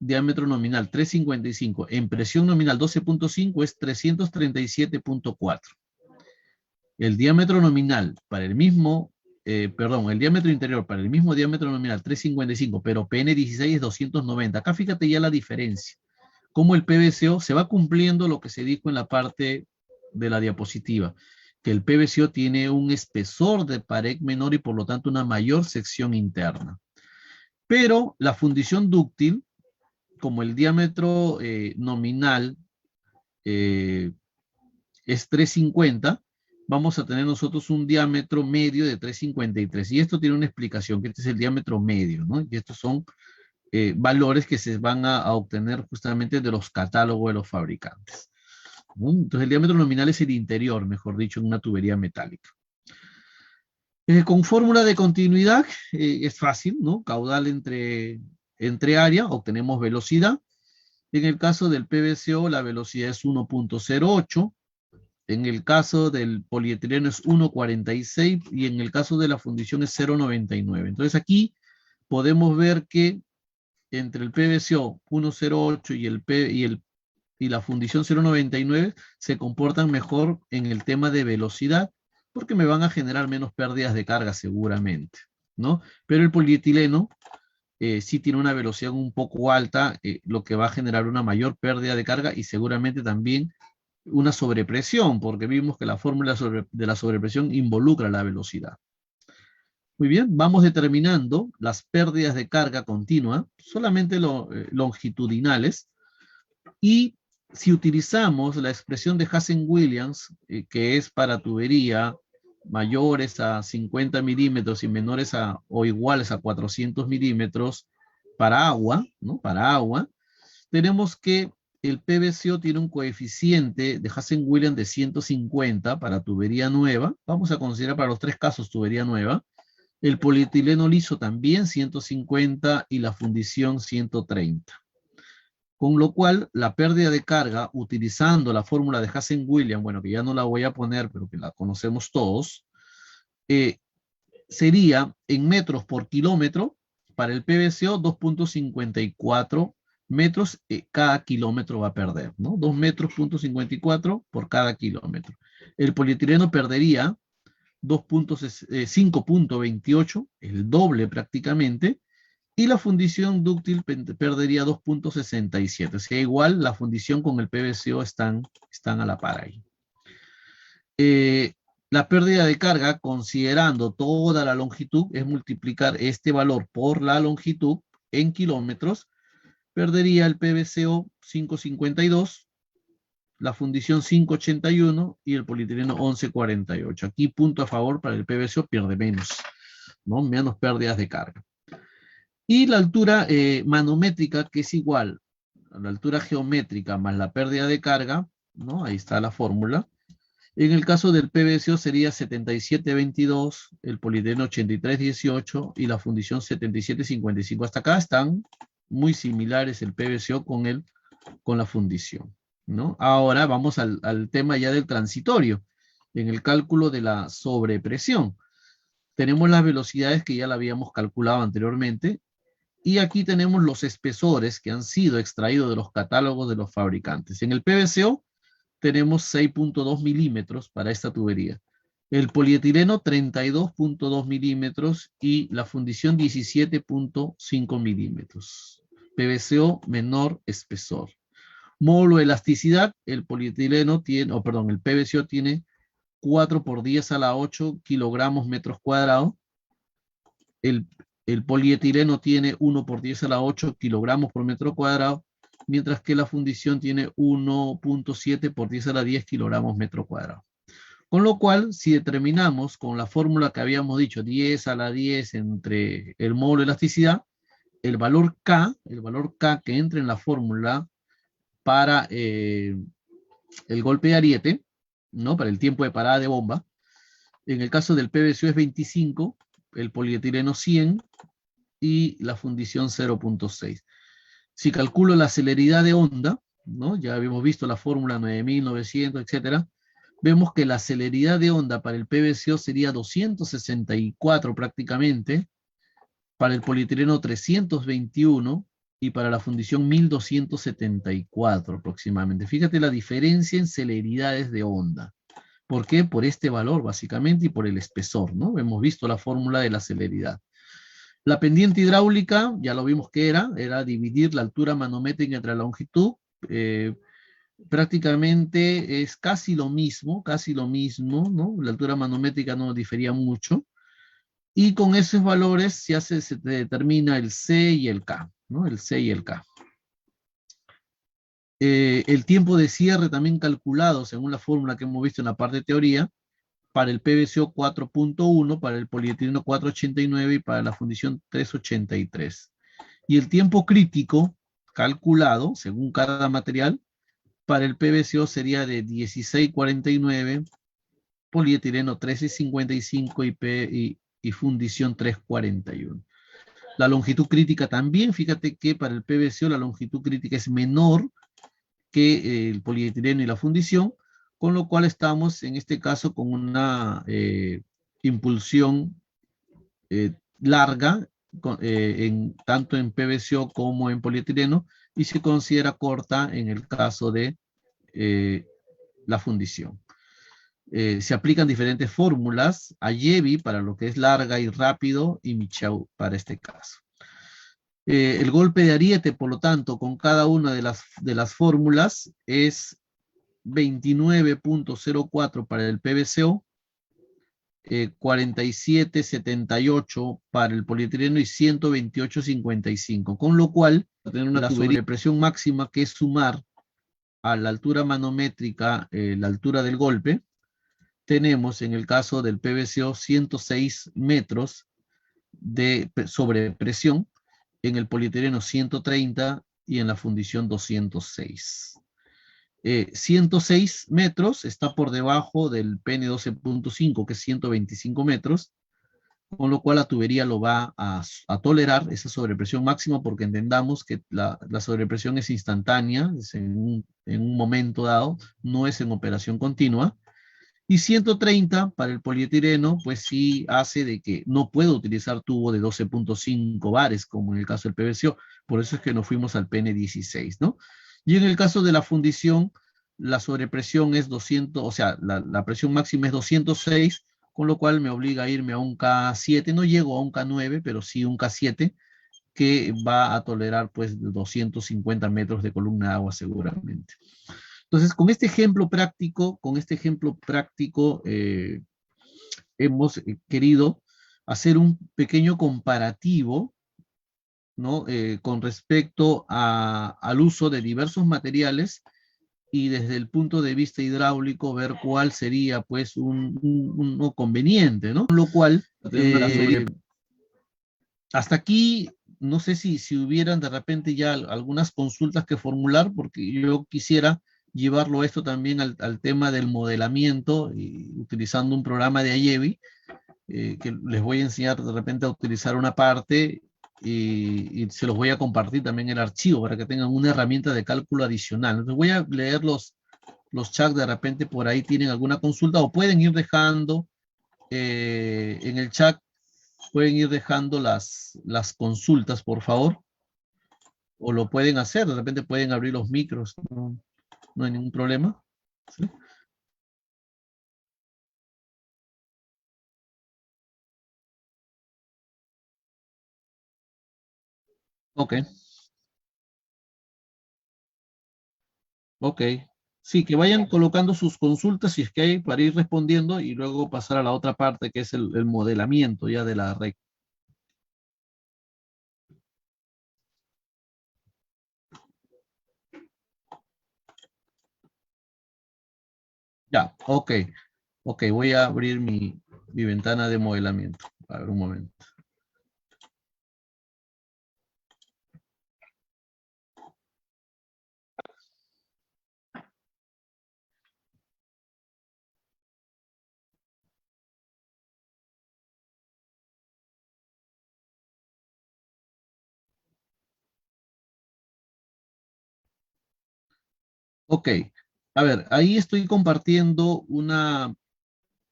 Speaker 1: diámetro nominal 355, en presión nominal 12.5 es 337.4. El diámetro nominal para el mismo, el diámetro interior para el mismo diámetro nominal 355, pero PN16 es 290. Acá fíjate ya la diferencia. Cómo el PVCO se va cumpliendo lo que se dijo en la parte de la diapositiva, que el PVCO tiene un espesor de pared menor y por lo tanto una mayor sección interna. Pero la fundición dúctil, como el diámetro nominal es 350, vamos a tener nosotros un diámetro medio de 353. Y esto tiene una explicación, que este es el diámetro medio, ¿no? Y estos son valores que se van a obtener justamente de los catálogos de los fabricantes. Entonces el diámetro nominal es el interior, mejor dicho, en una tubería metálica. Con fórmula de continuidad es fácil, ¿no? Caudal entre área, obtenemos velocidad. En el caso del PVCO la velocidad es 1.08, en el caso del polietileno es 1.46 y en el caso de la fundición es 0.99. Entonces aquí podemos ver que entre el PVCO 1.08 y la fundición 0.99 se comportan mejor en el tema de velocidad, porque me van a generar menos pérdidas de carga seguramente, ¿no? Pero el polietileno sí tiene una velocidad un poco alta, lo que va a generar una mayor pérdida de carga y seguramente también una sobrepresión, porque vimos que la fórmula de la sobrepresión involucra la velocidad. Muy bien, vamos determinando las pérdidas de carga continua, solamente longitudinales, y si utilizamos la expresión de Hazen-Williams, que es para tubería mayores a 50 milímetros y menores o iguales a 400 milímetros para agua, ¿no? Para agua, tenemos que el PVCO tiene un coeficiente de Hazen-Williams de 150 para tubería nueva. Vamos a considerar para los 3 casos tubería nueva. El polietileno liso también 150 y la fundición 130. Con lo cual, la pérdida de carga, utilizando la fórmula de Hazen-Williams, bueno, que ya no la voy a poner, pero que la conocemos todos, sería en metros por kilómetro, para el PVCO 2.54 metros cada kilómetro va a perder, ¿no? 2 metros, 54 por cada kilómetro. El polietileno perdería 5.28, el doble prácticamente, y la fundición dúctil perdería 2.67. O sea, igual la fundición con el PVCO están a la par ahí. La pérdida de carga, considerando toda la longitud, es multiplicar este valor por la longitud en kilómetros. Perdería el PVCO 5.52, la fundición 5.81 y el polietileno 11.48. Aquí punto a favor para el PVCO, pierde menos, ¿no? Menos pérdidas de carga. Y la altura manométrica, que es igual a la altura geométrica más la pérdida de carga, ¿no? Ahí está la fórmula. En el caso del PVCO sería 77.22, el polietileno 83.18 y la fundición 77.55. Hasta acá están muy similares el PVCO con la fundición, ¿no? Ahora vamos al tema ya del transitorio, en el cálculo de la sobrepresión. Tenemos las velocidades que ya la habíamos calculado anteriormente, y aquí tenemos los espesores que han sido extraídos de los catálogos de los fabricantes. En el PVCO tenemos 6.2 milímetros para esta tubería. El polietileno 32.2 milímetros y la fundición 17.5 milímetros. PVCO menor espesor. Módulo de elasticidad, el polietileno tiene, el PVCO tiene 4 por 10 a la 8 kilogramos metros cuadrados. El polietileno tiene 1 por 10 a la 8 kilogramos por metro cuadrado, mientras que la fundición tiene 1.7 por 10 a la 10 kilogramos metro cuadrado. Con lo cual, si determinamos con la fórmula que habíamos dicho, 10 a la 10 entre el módulo de elasticidad, el valor K que entra en la fórmula para el golpe de ariete, ¿no? Para el tiempo de parada de bomba, en el caso del PVCO es 25, el polietileno 100 y la fundición 0.6. Si calculo la celeridad de onda, ¿no? Ya habíamos visto la fórmula 9900, etcétera, vemos que la celeridad de onda para el PVCO sería 264 prácticamente, para el polietileno 321 y para la fundición 1274 aproximadamente. Fíjate la diferencia en celeridades de onda. ¿Por qué? Por este valor básicamente y por el espesor, ¿no? Hemos visto la fórmula de la celeridad. La pendiente hidráulica, ya lo vimos que era dividir la altura manométrica entre la longitud. Prácticamente es casi lo mismo, ¿no? La altura manométrica no difería mucho. Y con esos valores se determina el C y el K, ¿no? El C y el K. El tiempo de cierre también calculado según la fórmula que hemos visto en la parte de teoría, para el PVCO 4.1, para el polietileno 4.89 y para la fundición 3.83. Y el tiempo crítico calculado según cada material, para el PVCO sería de 16.49, polietileno 13.55 y fundición 3.41. La longitud crítica también, fíjate que para el PVCO la longitud crítica es menor que el polietileno y la fundición, con lo cual estamos en este caso con una impulsión larga, tanto en PVCO como en polietileno, y se considera corta en el caso de la fundición. Se aplican diferentes fórmulas, Ayevi para lo que es larga y rápido, y Michau para este caso. El golpe de ariete, por lo tanto, con cada una de las fórmulas es 29.04 para el PVCO, 47.78 para el polietileno y 128.55, con lo cual tener una sobrepresión máxima que es sumar a la altura manométrica la altura del golpe. Tenemos en el caso del PVCO 106 metros de sobrepresión, en el polietileno 130 y en la fundición 206. 106 metros está por debajo del PN 12.5, que es 125 metros, con lo cual la tubería lo va a tolerar esa sobrepresión máxima, porque entendamos que la sobrepresión es instantánea, es en un momento dado, no es en operación continua. Y 130 para el polietileno, pues sí hace de que no puedo utilizar tubo de 12.5 bares, como en el caso del PVC. Por eso es que nos fuimos al PN16, ¿no? Y en el caso de la fundición, la sobrepresión es 200, o sea, la presión máxima es 206, con lo cual me obliga a irme a un K7, no llego a un K9, pero sí un K7, que va a tolerar pues 250 metros de columna de agua seguramente. Entonces, con este ejemplo práctico, hemos querido hacer un pequeño comparativo, ¿no? Con respecto al uso de diversos materiales y desde el punto de vista hidráulico ver cuál sería pues uno conveniente, ¿no? Con lo cual, hasta aquí, no sé si hubieran de repente ya algunas consultas que formular, porque yo quisiera llevarlo esto también al tema del modelamiento, y utilizando un programa de Ayevi, que les voy a enseñar de repente a utilizar una parte, y se los voy a compartir también el archivo para que tengan una herramienta de cálculo adicional. Entonces voy a leer los chats, de repente por ahí tienen alguna consulta, o pueden ir dejando en el chat, pueden ir dejando las consultas, por favor, o lo pueden hacer, de repente pueden abrir los micros, no hay ningún problema. ¿Sí? Ok, ok. Sí, que vayan colocando sus consultas si es que hay para ir respondiendo y luego pasar a la otra parte que es el modelamiento ya de la red. Ya, ok. Ok, voy a abrir mi ventana de modelamiento. A ver, un momento. Ok, a ver, ahí estoy compartiendo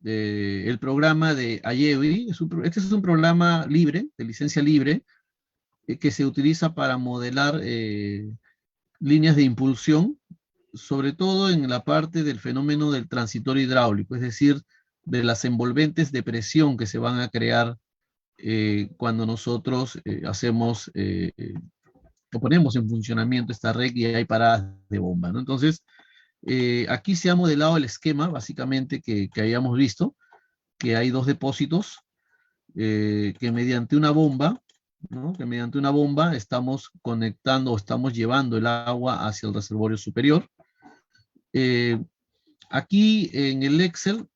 Speaker 1: el programa de Ayevi. Este es un programa libre, de licencia libre, que se utiliza para modelar líneas de impulsión, sobre todo en la parte del fenómeno del transitorio hidráulico, es decir, de las envolventes de presión que se van a crear cuando nosotros o ponemos en funcionamiento esta red y hay paradas de bomba, ¿no? Entonces, aquí se ha modelado el esquema, básicamente, que hayamos visto, que hay dos depósitos, que mediante una bomba, ¿no? Que mediante una bomba estamos conectando o estamos llevando el agua hacia el reservorio superior. Aquí en el Excel,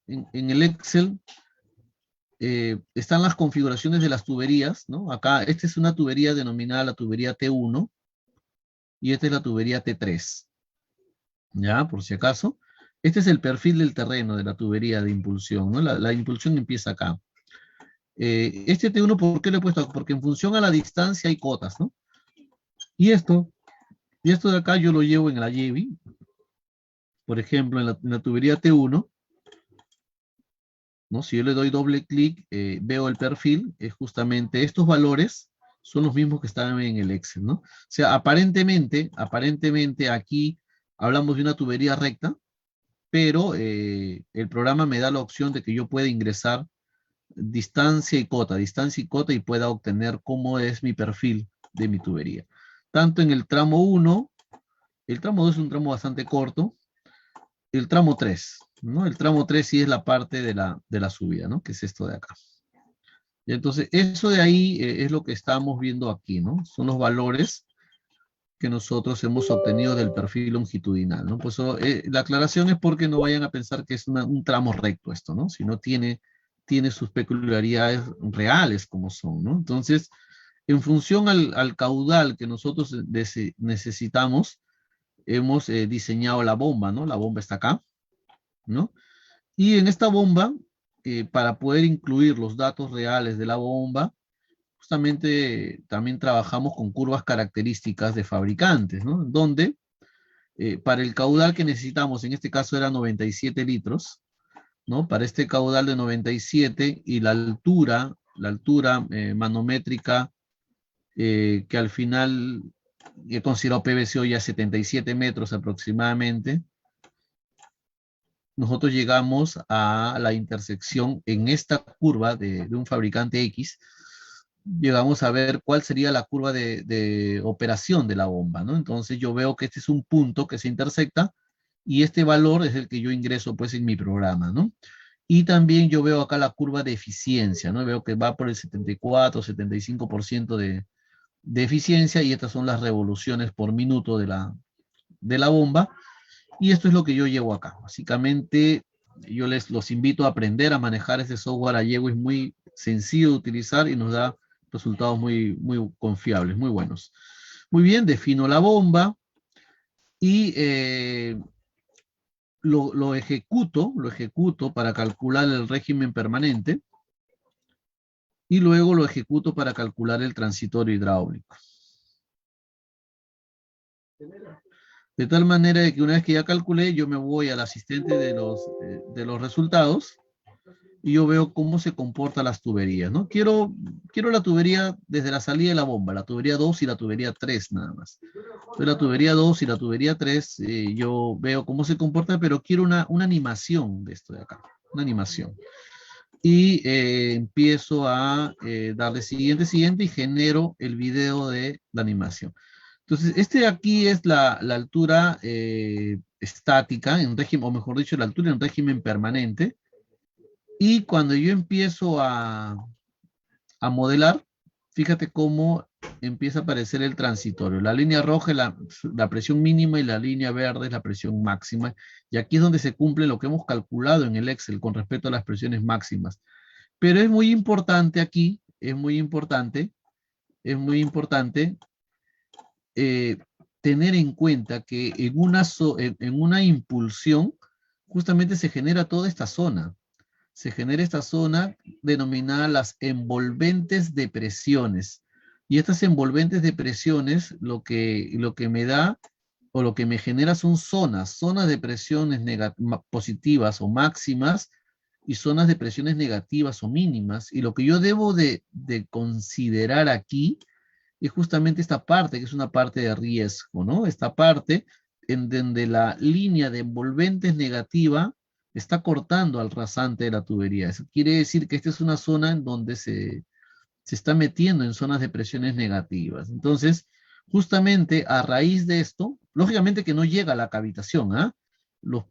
Speaker 1: están las configuraciones de las tuberías, ¿no? Acá, esta es una tubería denominada la tubería T1 y esta es la tubería T3. Ya, por si acaso. Este es el perfil del terreno de la tubería de impulsión, ¿no? La impulsión empieza acá. Este T1, ¿por qué lo he puesto acá? Porque en función a la distancia hay cotas, ¿no? Y esto de acá yo lo llevo en la Ayevi. Por ejemplo, en la tubería T1, ¿no? Si yo le doy doble clic, veo el perfil, es justamente estos valores son los mismos que estaban en el Excel, ¿no? O sea, aparentemente aquí hablamos de una tubería recta, pero el programa me da la opción de que yo pueda ingresar distancia y cota, y pueda obtener cómo es mi perfil de mi tubería. Tanto en el tramo 1, el tramo 2 es un tramo bastante corto, el tramo 3, ¿no? El tramo 3 sí es la parte de la subida, ¿no? Que es esto de acá. Y entonces, eso de ahí es lo que estamos viendo aquí, ¿no? Son los valores que nosotros hemos obtenido del perfil longitudinal, ¿no? Pues la aclaración es porque no vayan a pensar que es un tramo recto esto, ¿no? Sino tiene sus peculiaridades reales como son, ¿no? Entonces, en función al caudal que nosotros necesitamos, hemos diseñado la bomba, ¿no? La bomba está acá, ¿no? Y en esta bomba, para poder incluir los datos reales de la bomba, justamente también trabajamos con curvas características de fabricantes, ¿no? Donde para el caudal que necesitamos, en este caso era 97 litros, ¿no? Para este caudal de 97 y la altura manométrica, que al final he considerado PVC hoy a 77 metros aproximadamente, nosotros llegamos a la intersección en esta curva de un fabricante X, llegamos a ver cuál sería la curva de operación de la bomba, ¿no? Entonces yo veo que este es un punto que se intersecta y este valor es el que yo ingreso pues en mi programa, ¿no? Y también yo veo acá la curva de eficiencia, ¿no? Veo que va por el 74, 75% de eficiencia y estas son las revoluciones por minuto de la bomba. Y esto es lo que yo llevo acá. Básicamente, yo los invito a aprender a manejar este software Allego. Es muy sencillo de utilizar y nos da resultados muy, muy confiables, muy buenos. Muy bien, defino la bomba y lo ejecuto para calcular el régimen permanente y luego lo ejecuto para calcular el transitorio hidráulico. De tal manera que una vez que ya calculé, yo me voy al asistente de los resultados y yo veo cómo se comportan las tuberías, ¿no? Quiero la tubería desde la salida de la bomba, la tubería 2 y la tubería 3 nada más. Entonces la tubería 2 y la tubería 3, yo veo cómo se comporta, pero quiero una animación de esto de acá, una animación. Y empiezo a darle siguiente y genero el video de la animación. Entonces, este de aquí es la altura estática, en régimen, o mejor dicho, la altura en régimen permanente. Y cuando yo empiezo a modelar, fíjate cómo empieza a aparecer el transitorio. La línea roja es la presión mínima y la línea verde es la presión máxima. Y aquí es donde se cumple lo que hemos calculado en el Excel con respecto a las presiones máximas. Pero es muy importante aquí, tener en cuenta que en una impulsión justamente se genera toda esta zona. Se genera esta zona denominada las envolventes de presiones. Y estas envolventes de presiones lo que me da o lo que me genera son zonas de presiones positivas o máximas y zonas de presiones negativas o mínimas. Y lo que yo debo de considerar aquí es justamente esta parte, que es una parte de riesgo, ¿no? Esta parte en donde la línea de envolventes negativa está cortando al rasante de la tubería. Eso quiere decir que esta es una zona en donde se está metiendo en zonas de presiones negativas. Entonces, justamente a raíz de esto, lógicamente que no llega a la cavitación, ¿ah? Las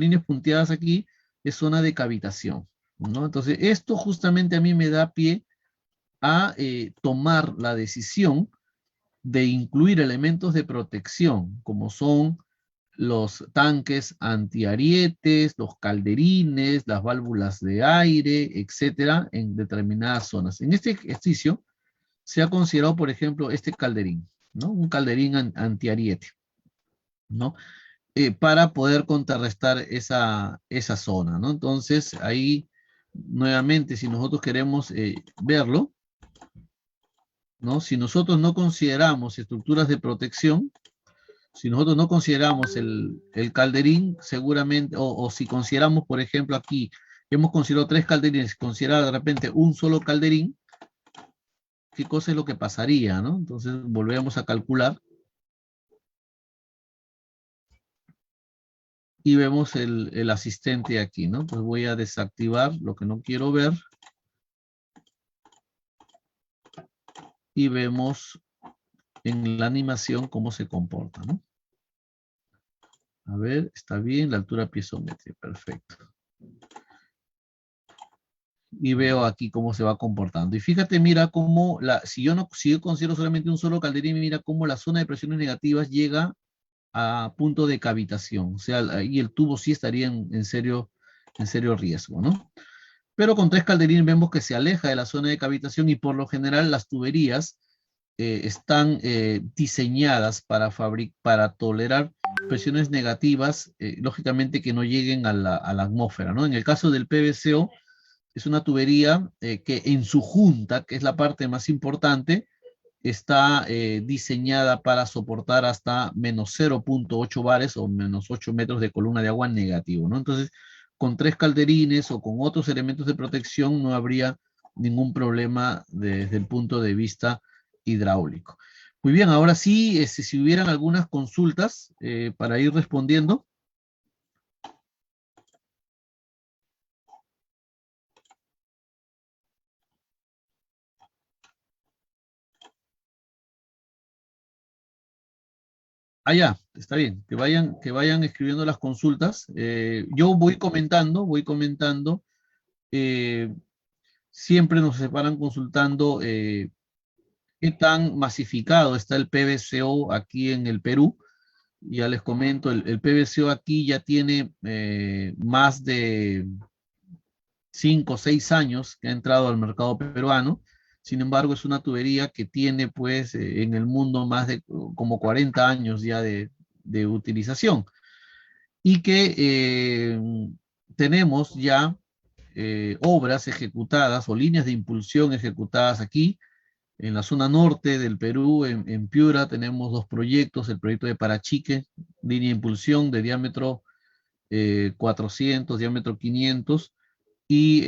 Speaker 1: líneas punteadas aquí es zona de cavitación, ¿no? Entonces, esto justamente a mí me da pie a tomar la decisión de incluir elementos de protección, como son los tanques antiarietes, los calderines, las válvulas de aire, etcétera, en determinadas zonas. En este ejercicio se ha considerado, por ejemplo, este calderín, ¿no? Un calderín antiariete, ¿no? Para poder contrarrestar esa zona, ¿no? Entonces, ahí, nuevamente, si nosotros queremos verlo, ¿no? Si nosotros no consideramos estructuras de protección, si nosotros no consideramos el calderín, seguramente, o si consideramos, por ejemplo, aquí, hemos considerado 3 calderines, considerar de repente un solo calderín, ¿qué cosa es lo que pasaría, no? Entonces, volvemos a calcular. Y vemos el asistente aquí, ¿no? Pues voy a desactivar lo que no quiero ver. Y vemos en la animación cómo se comporta, ¿no? A ver, está bien, la altura piezométrica, perfecto. Y veo aquí cómo se va comportando. Y fíjate, mira cómo, si yo considero solamente un solo calderín, mira cómo la zona de presiones negativas llega a punto de cavitación. O sea, ahí el tubo sí estaría en serio riesgo, ¿no? Pero con 3 calderines vemos que se aleja de la zona de cavitación y por lo general las tuberías están diseñadas para tolerar presiones negativas, lógicamente que no lleguen a la atmósfera, ¿no? En el caso del PVCO, es una tubería que en su junta, que es la parte más importante, está diseñada para soportar hasta menos 0.8 bares o menos 8 metros de columna de agua negativo, ¿no? Entonces, con 3 calderines o con otros elementos de protección no habría ningún problema desde el punto de vista hidráulico. Muy bien, ahora sí, si hubieran algunas consultas para ir respondiendo. Ah, ya, está bien, que vayan escribiendo las consultas. Yo voy comentando. eh, Siempre nos separan consultando qué tan masificado está el PVCO aquí en el Perú. Ya les comento, el PVCO aquí ya tiene más de 5 o 6 años que ha entrado al mercado peruano. Sin embargo, es una tubería que tiene pues en el mundo más de como 40 años ya de utilización y que tenemos ya obras ejecutadas o líneas de impulsión ejecutadas aquí en la zona norte del Perú, en Piura, tenemos 2 proyectos, el proyecto de Parachique, línea de impulsión de diámetro 400, diámetro 500, y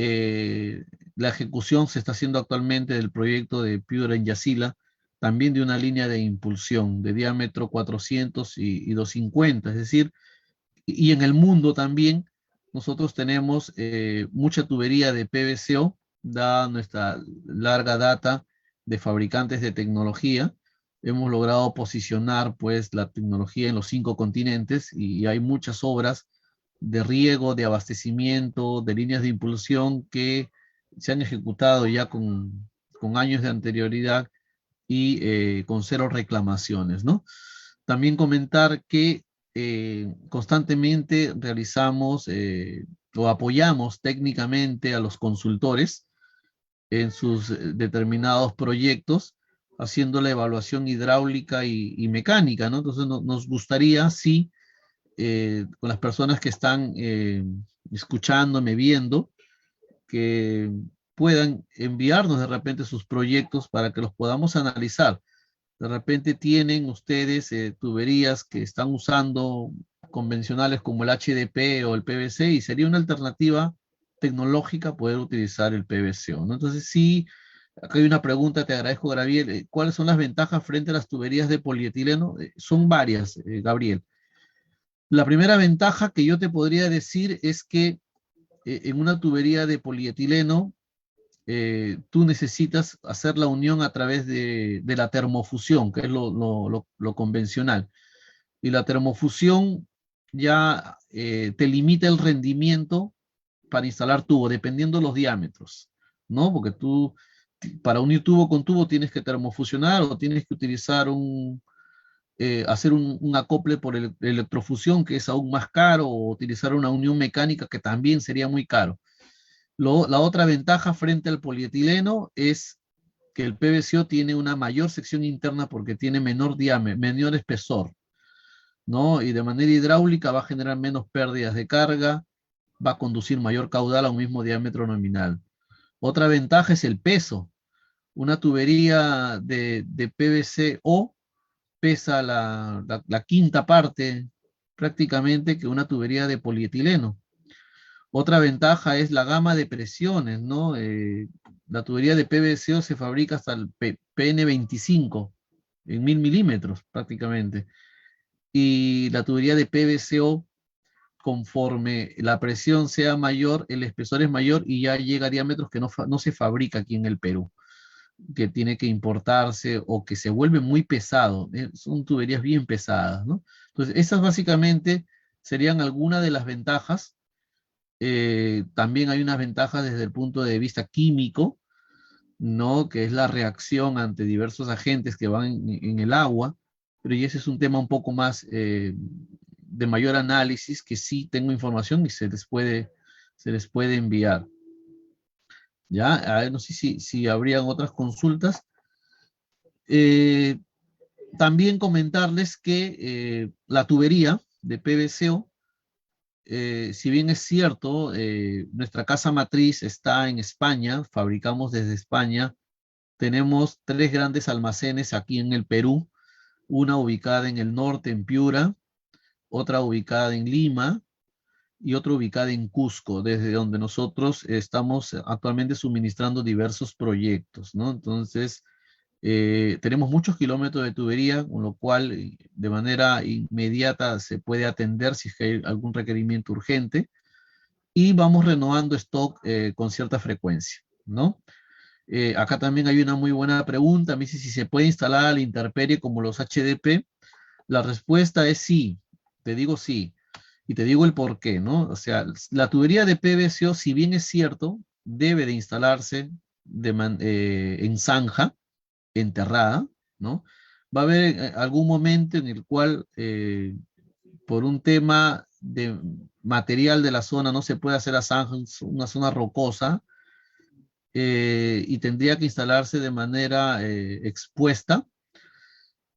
Speaker 1: la ejecución se está haciendo actualmente del proyecto de Piura en Yacila, también de una línea de impulsión de diámetro 400 y 250, es decir, y en el mundo también nosotros tenemos mucha tubería de PVCO, dada nuestra larga data de fabricantes de tecnología. Hemos logrado posicionar pues la tecnología en los 5 continentes y hay muchas obras de riego, de abastecimiento, de líneas de impulsión que se han ejecutado ya con años de anterioridad y con 0 reclamaciones, ¿no? También comentar que constantemente realizamos o apoyamos técnicamente a los consultores en sus determinados proyectos, haciendo la evaluación hidráulica y mecánica, ¿no? Entonces nos gustaría, sí, con las personas que están escuchándome, viendo, que puedan enviarnos de repente sus proyectos para que los podamos analizar. De repente tienen ustedes tuberías que están usando convencionales como el HDP o el PVC y sería una alternativa tecnológica poder utilizar el PVCO, ¿no? Entonces sí, acá hay una pregunta, te agradezco, Gabriel. ¿Cuáles son las ventajas frente a las tuberías de polietileno? Son varias, Gabriel. La primera ventaja que yo te podría decir es que en una tubería de polietileno tú necesitas hacer la unión a través de la termofusión, que es lo convencional. Y la termofusión ya te limita el rendimiento para instalar tubo, dependiendo de los diámetros, ¿no? Porque tú, para unir tubo con tubo, tienes que termofusionar o tienes que utilizar hacer un acople por electrofusión, que es aún más caro, o utilizar una unión mecánica, que también sería muy caro. La otra ventaja frente al polietileno es que el PVCO tiene una mayor sección interna porque tiene menor diámetro, menor espesor, ¿no? Y de manera hidráulica va a generar menos pérdidas de carga, va a conducir mayor caudal a un mismo diámetro nominal. Otra ventaja es el peso. Una tubería de PVCO pesa la quinta parte prácticamente que una tubería de polietileno. Otra ventaja es la gama de presiones, ¿no? La tubería de PVCO se fabrica hasta el PN25, en 1000 milímetros prácticamente. Y la tubería de PVCO, conforme la presión sea mayor, el espesor es mayor y ya llega a diámetros que no se fabrica aquí en el Perú, que tiene que importarse o que se vuelve muy pesado. Son tuberías bien pesadas, ¿no? Entonces, esas básicamente serían algunas de las ventajas. También hay unas ventajas desde el punto de vista químico, ¿no? Que es la reacción ante diversos agentes que van en el agua, pero y ese es un tema un poco más de mayor análisis, que sí tengo información y se les puede enviar. Ya, a ver, no sé si habrían otras consultas. También comentarles que la tubería de PVCO, si bien es cierto, nuestra casa matriz está en España, fabricamos desde España, tenemos 3 grandes almacenes aquí en el Perú, una ubicada en el norte, en Piura, otra ubicada en Lima y otra ubicada en Cusco, desde donde nosotros estamos actualmente suministrando diversos proyectos, ¿no? Entonces, tenemos muchos kilómetros de tubería, con lo cual de manera inmediata se puede atender si es que hay algún requerimiento urgente, y vamos renovando stock con cierta frecuencia, ¿no? Acá también hay una muy buena pregunta, me dice si se puede instalar a la intemperie como los HDP. La respuesta es sí, te digo sí, y te digo el por qué, ¿no? O sea, la tubería de PVCO, si bien es cierto, debe de instalarse en zanja, enterrada, ¿no? Va a haber algún momento en el cual, por un tema de material de la zona, no se puede hacer a zanja, una zona rocosa, y tendría que instalarse de manera expuesta.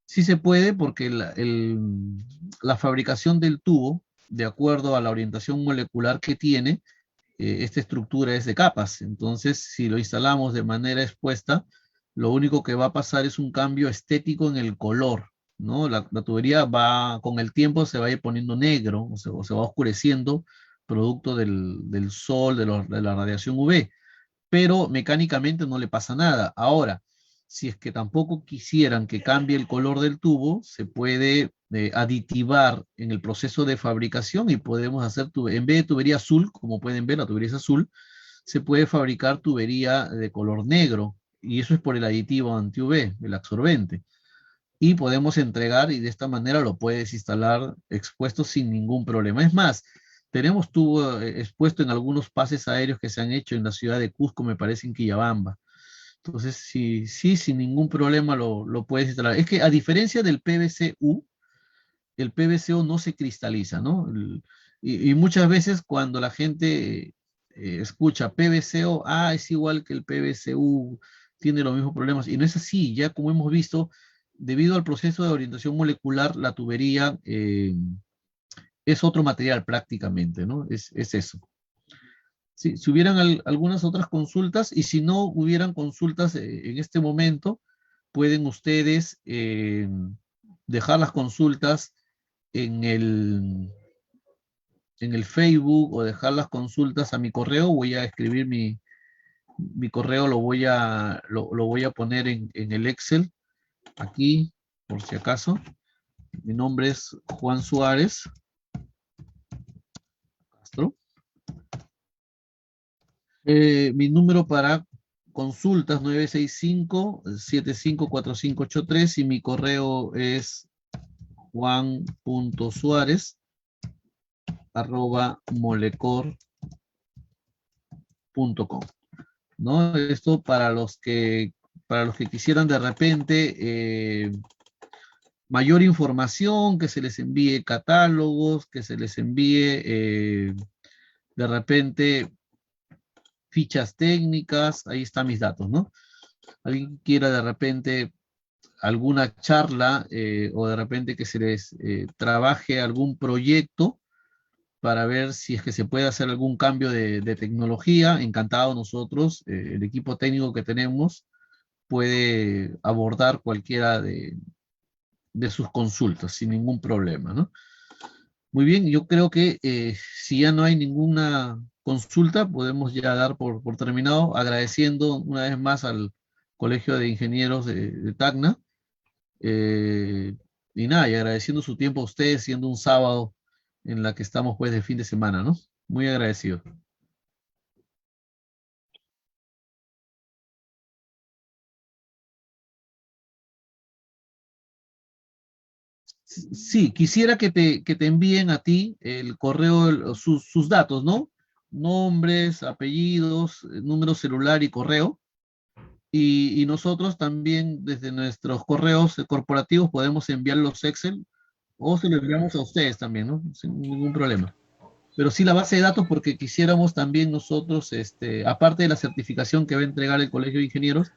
Speaker 1: Sí se puede porque la fabricación del tubo, de acuerdo a la orientación molecular que tiene, esta estructura es de capas. Entonces, si lo instalamos de manera expuesta, lo único que va a pasar es un cambio estético en el color, ¿no? La tubería va, con el tiempo se va a ir poniendo negro, o se va oscureciendo, producto del sol, de la radiación UV, pero mecánicamente no le pasa nada. Ahora, si es que tampoco quisieran que cambie el color del tubo, se puede aditivar en el proceso de fabricación y podemos hacer, en vez de tubería azul, como pueden ver, la tubería es azul, se puede fabricar tubería de color negro, y eso es por el aditivo anti-UV, el absorbente. Y podemos entregar, y de esta manera lo puedes instalar expuesto sin ningún problema. Es más, tenemos tubo expuesto en algunos pases aéreos que se han hecho en la ciudad de Cusco, me parece, en Quillabamba. Entonces, sí, sin ningún problema lo puedes instalar. Es que a diferencia del PVC-U, el PVC-O no se cristaliza, ¿no? Y muchas veces cuando la gente escucha PVC-O, es igual que el PVC-U, tiene los mismos problemas. Y no es así, ya como hemos visto, debido al proceso de orientación molecular, la tubería es otro material prácticamente, ¿no? Es eso. Si hubieran algunas otras consultas, y si no hubieran consultas en este momento, pueden ustedes dejar las consultas en el Facebook, o dejar las consultas a mi correo. Voy a escribir mi correo, lo voy a poner en el Excel, aquí, por si acaso. Mi nombre es Juan Suárez Castro. Mi número para consultas 965-754583, y mi correo es juan.suarez@molecor.com, ¿no? Esto para los que quisieran de repente mayor información, que se les envíe catálogos, que se les envíe de repente fichas técnicas. Ahí están mis datos, ¿no? Alguien quiera de repente alguna charla, o de repente que se les trabaje algún proyecto para ver si es que se puede hacer algún cambio de tecnología, encantado. Nosotros, el equipo técnico que tenemos, puede abordar cualquiera de sus consultas sin ningún problema, ¿no? Muy bien, yo creo que si ya no hay ninguna consulta, podemos ya dar por terminado, agradeciendo una vez más al Colegio de Ingenieros de Tacna, y nada, y agradeciendo su tiempo a ustedes, siendo un sábado en la que estamos pues de fin de semana, ¿no? Muy agradecido. Sí, quisiera que te envíen a ti el correo, sus datos, ¿no? Nombres, apellidos, número celular y correo. Y nosotros también, desde nuestros correos corporativos, podemos enviar los Excel, o se los enviamos a ustedes también, ¿no? Sin ningún problema. Pero sí la base de datos, porque quisiéramos también nosotros, aparte de la certificación que va a entregar el Colegio de Ingenieros,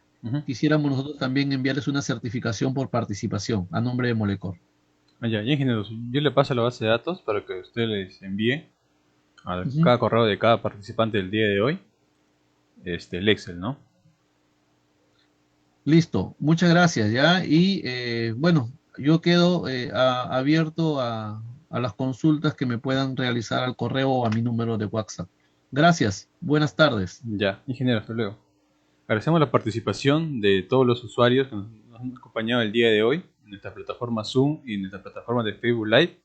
Speaker 1: quisiéramos nosotros también enviarles una certificación por participación a nombre de Molecor.
Speaker 2: Ya, ingenieros, yo le paso la base de datos para que usted les envíe a
Speaker 1: Ujú.
Speaker 2: cada correo de cada participante del día de hoy el Excel, ¿no?
Speaker 1: Listo, muchas gracias, ¿ya? Y bueno, yo quedo abierto a las consultas que me puedan realizar al correo o a mi número de WhatsApp. Gracias, buenas tardes.
Speaker 2: Ya, ingeniero, hasta luego. Agradecemos la participación de todos los usuarios que nos han acompañado el día de hoy en nuestra plataforma Zoom y en nuestra plataforma de Facebook Live.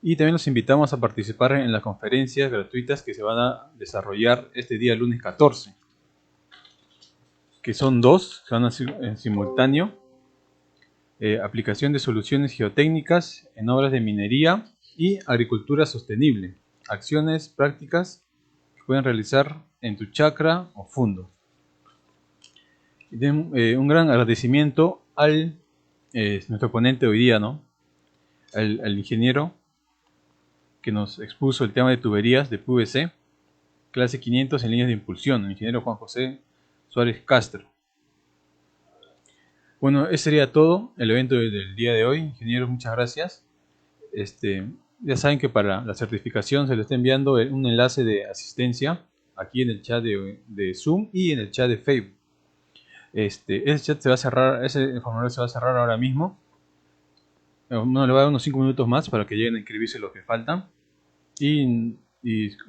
Speaker 2: Y también los invitamos a participar en las conferencias gratuitas que se van a desarrollar este día lunes 14, que son dos, se van a hacer en simultáneo. Aplicación de soluciones geotécnicas en obras de minería y agricultura sostenible. Acciones prácticas que pueden realizar en tu chacra o fundo. Un gran agradecimiento al nuestro ponente hoy día, ¿no? Al ingeniero que nos expuso el tema de tuberías de PVC, clase 500 en líneas de impulsión, el ingeniero Juan José Suárez Castro. Bueno, ese sería todo el evento del día de hoy. Ingenieros, muchas gracias. Ya saben que para la certificación se les está enviando un enlace de asistencia aquí en el chat de Zoom y en el chat de Facebook. Ese chat se va a cerrar, ese formulario se va a cerrar ahora mismo. No, le va a dar unos 5 minutos más para que lleguen a inscribirse los que faltan. Y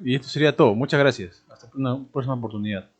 Speaker 2: esto sería todo. Muchas gracias. Hasta una próxima oportunidad.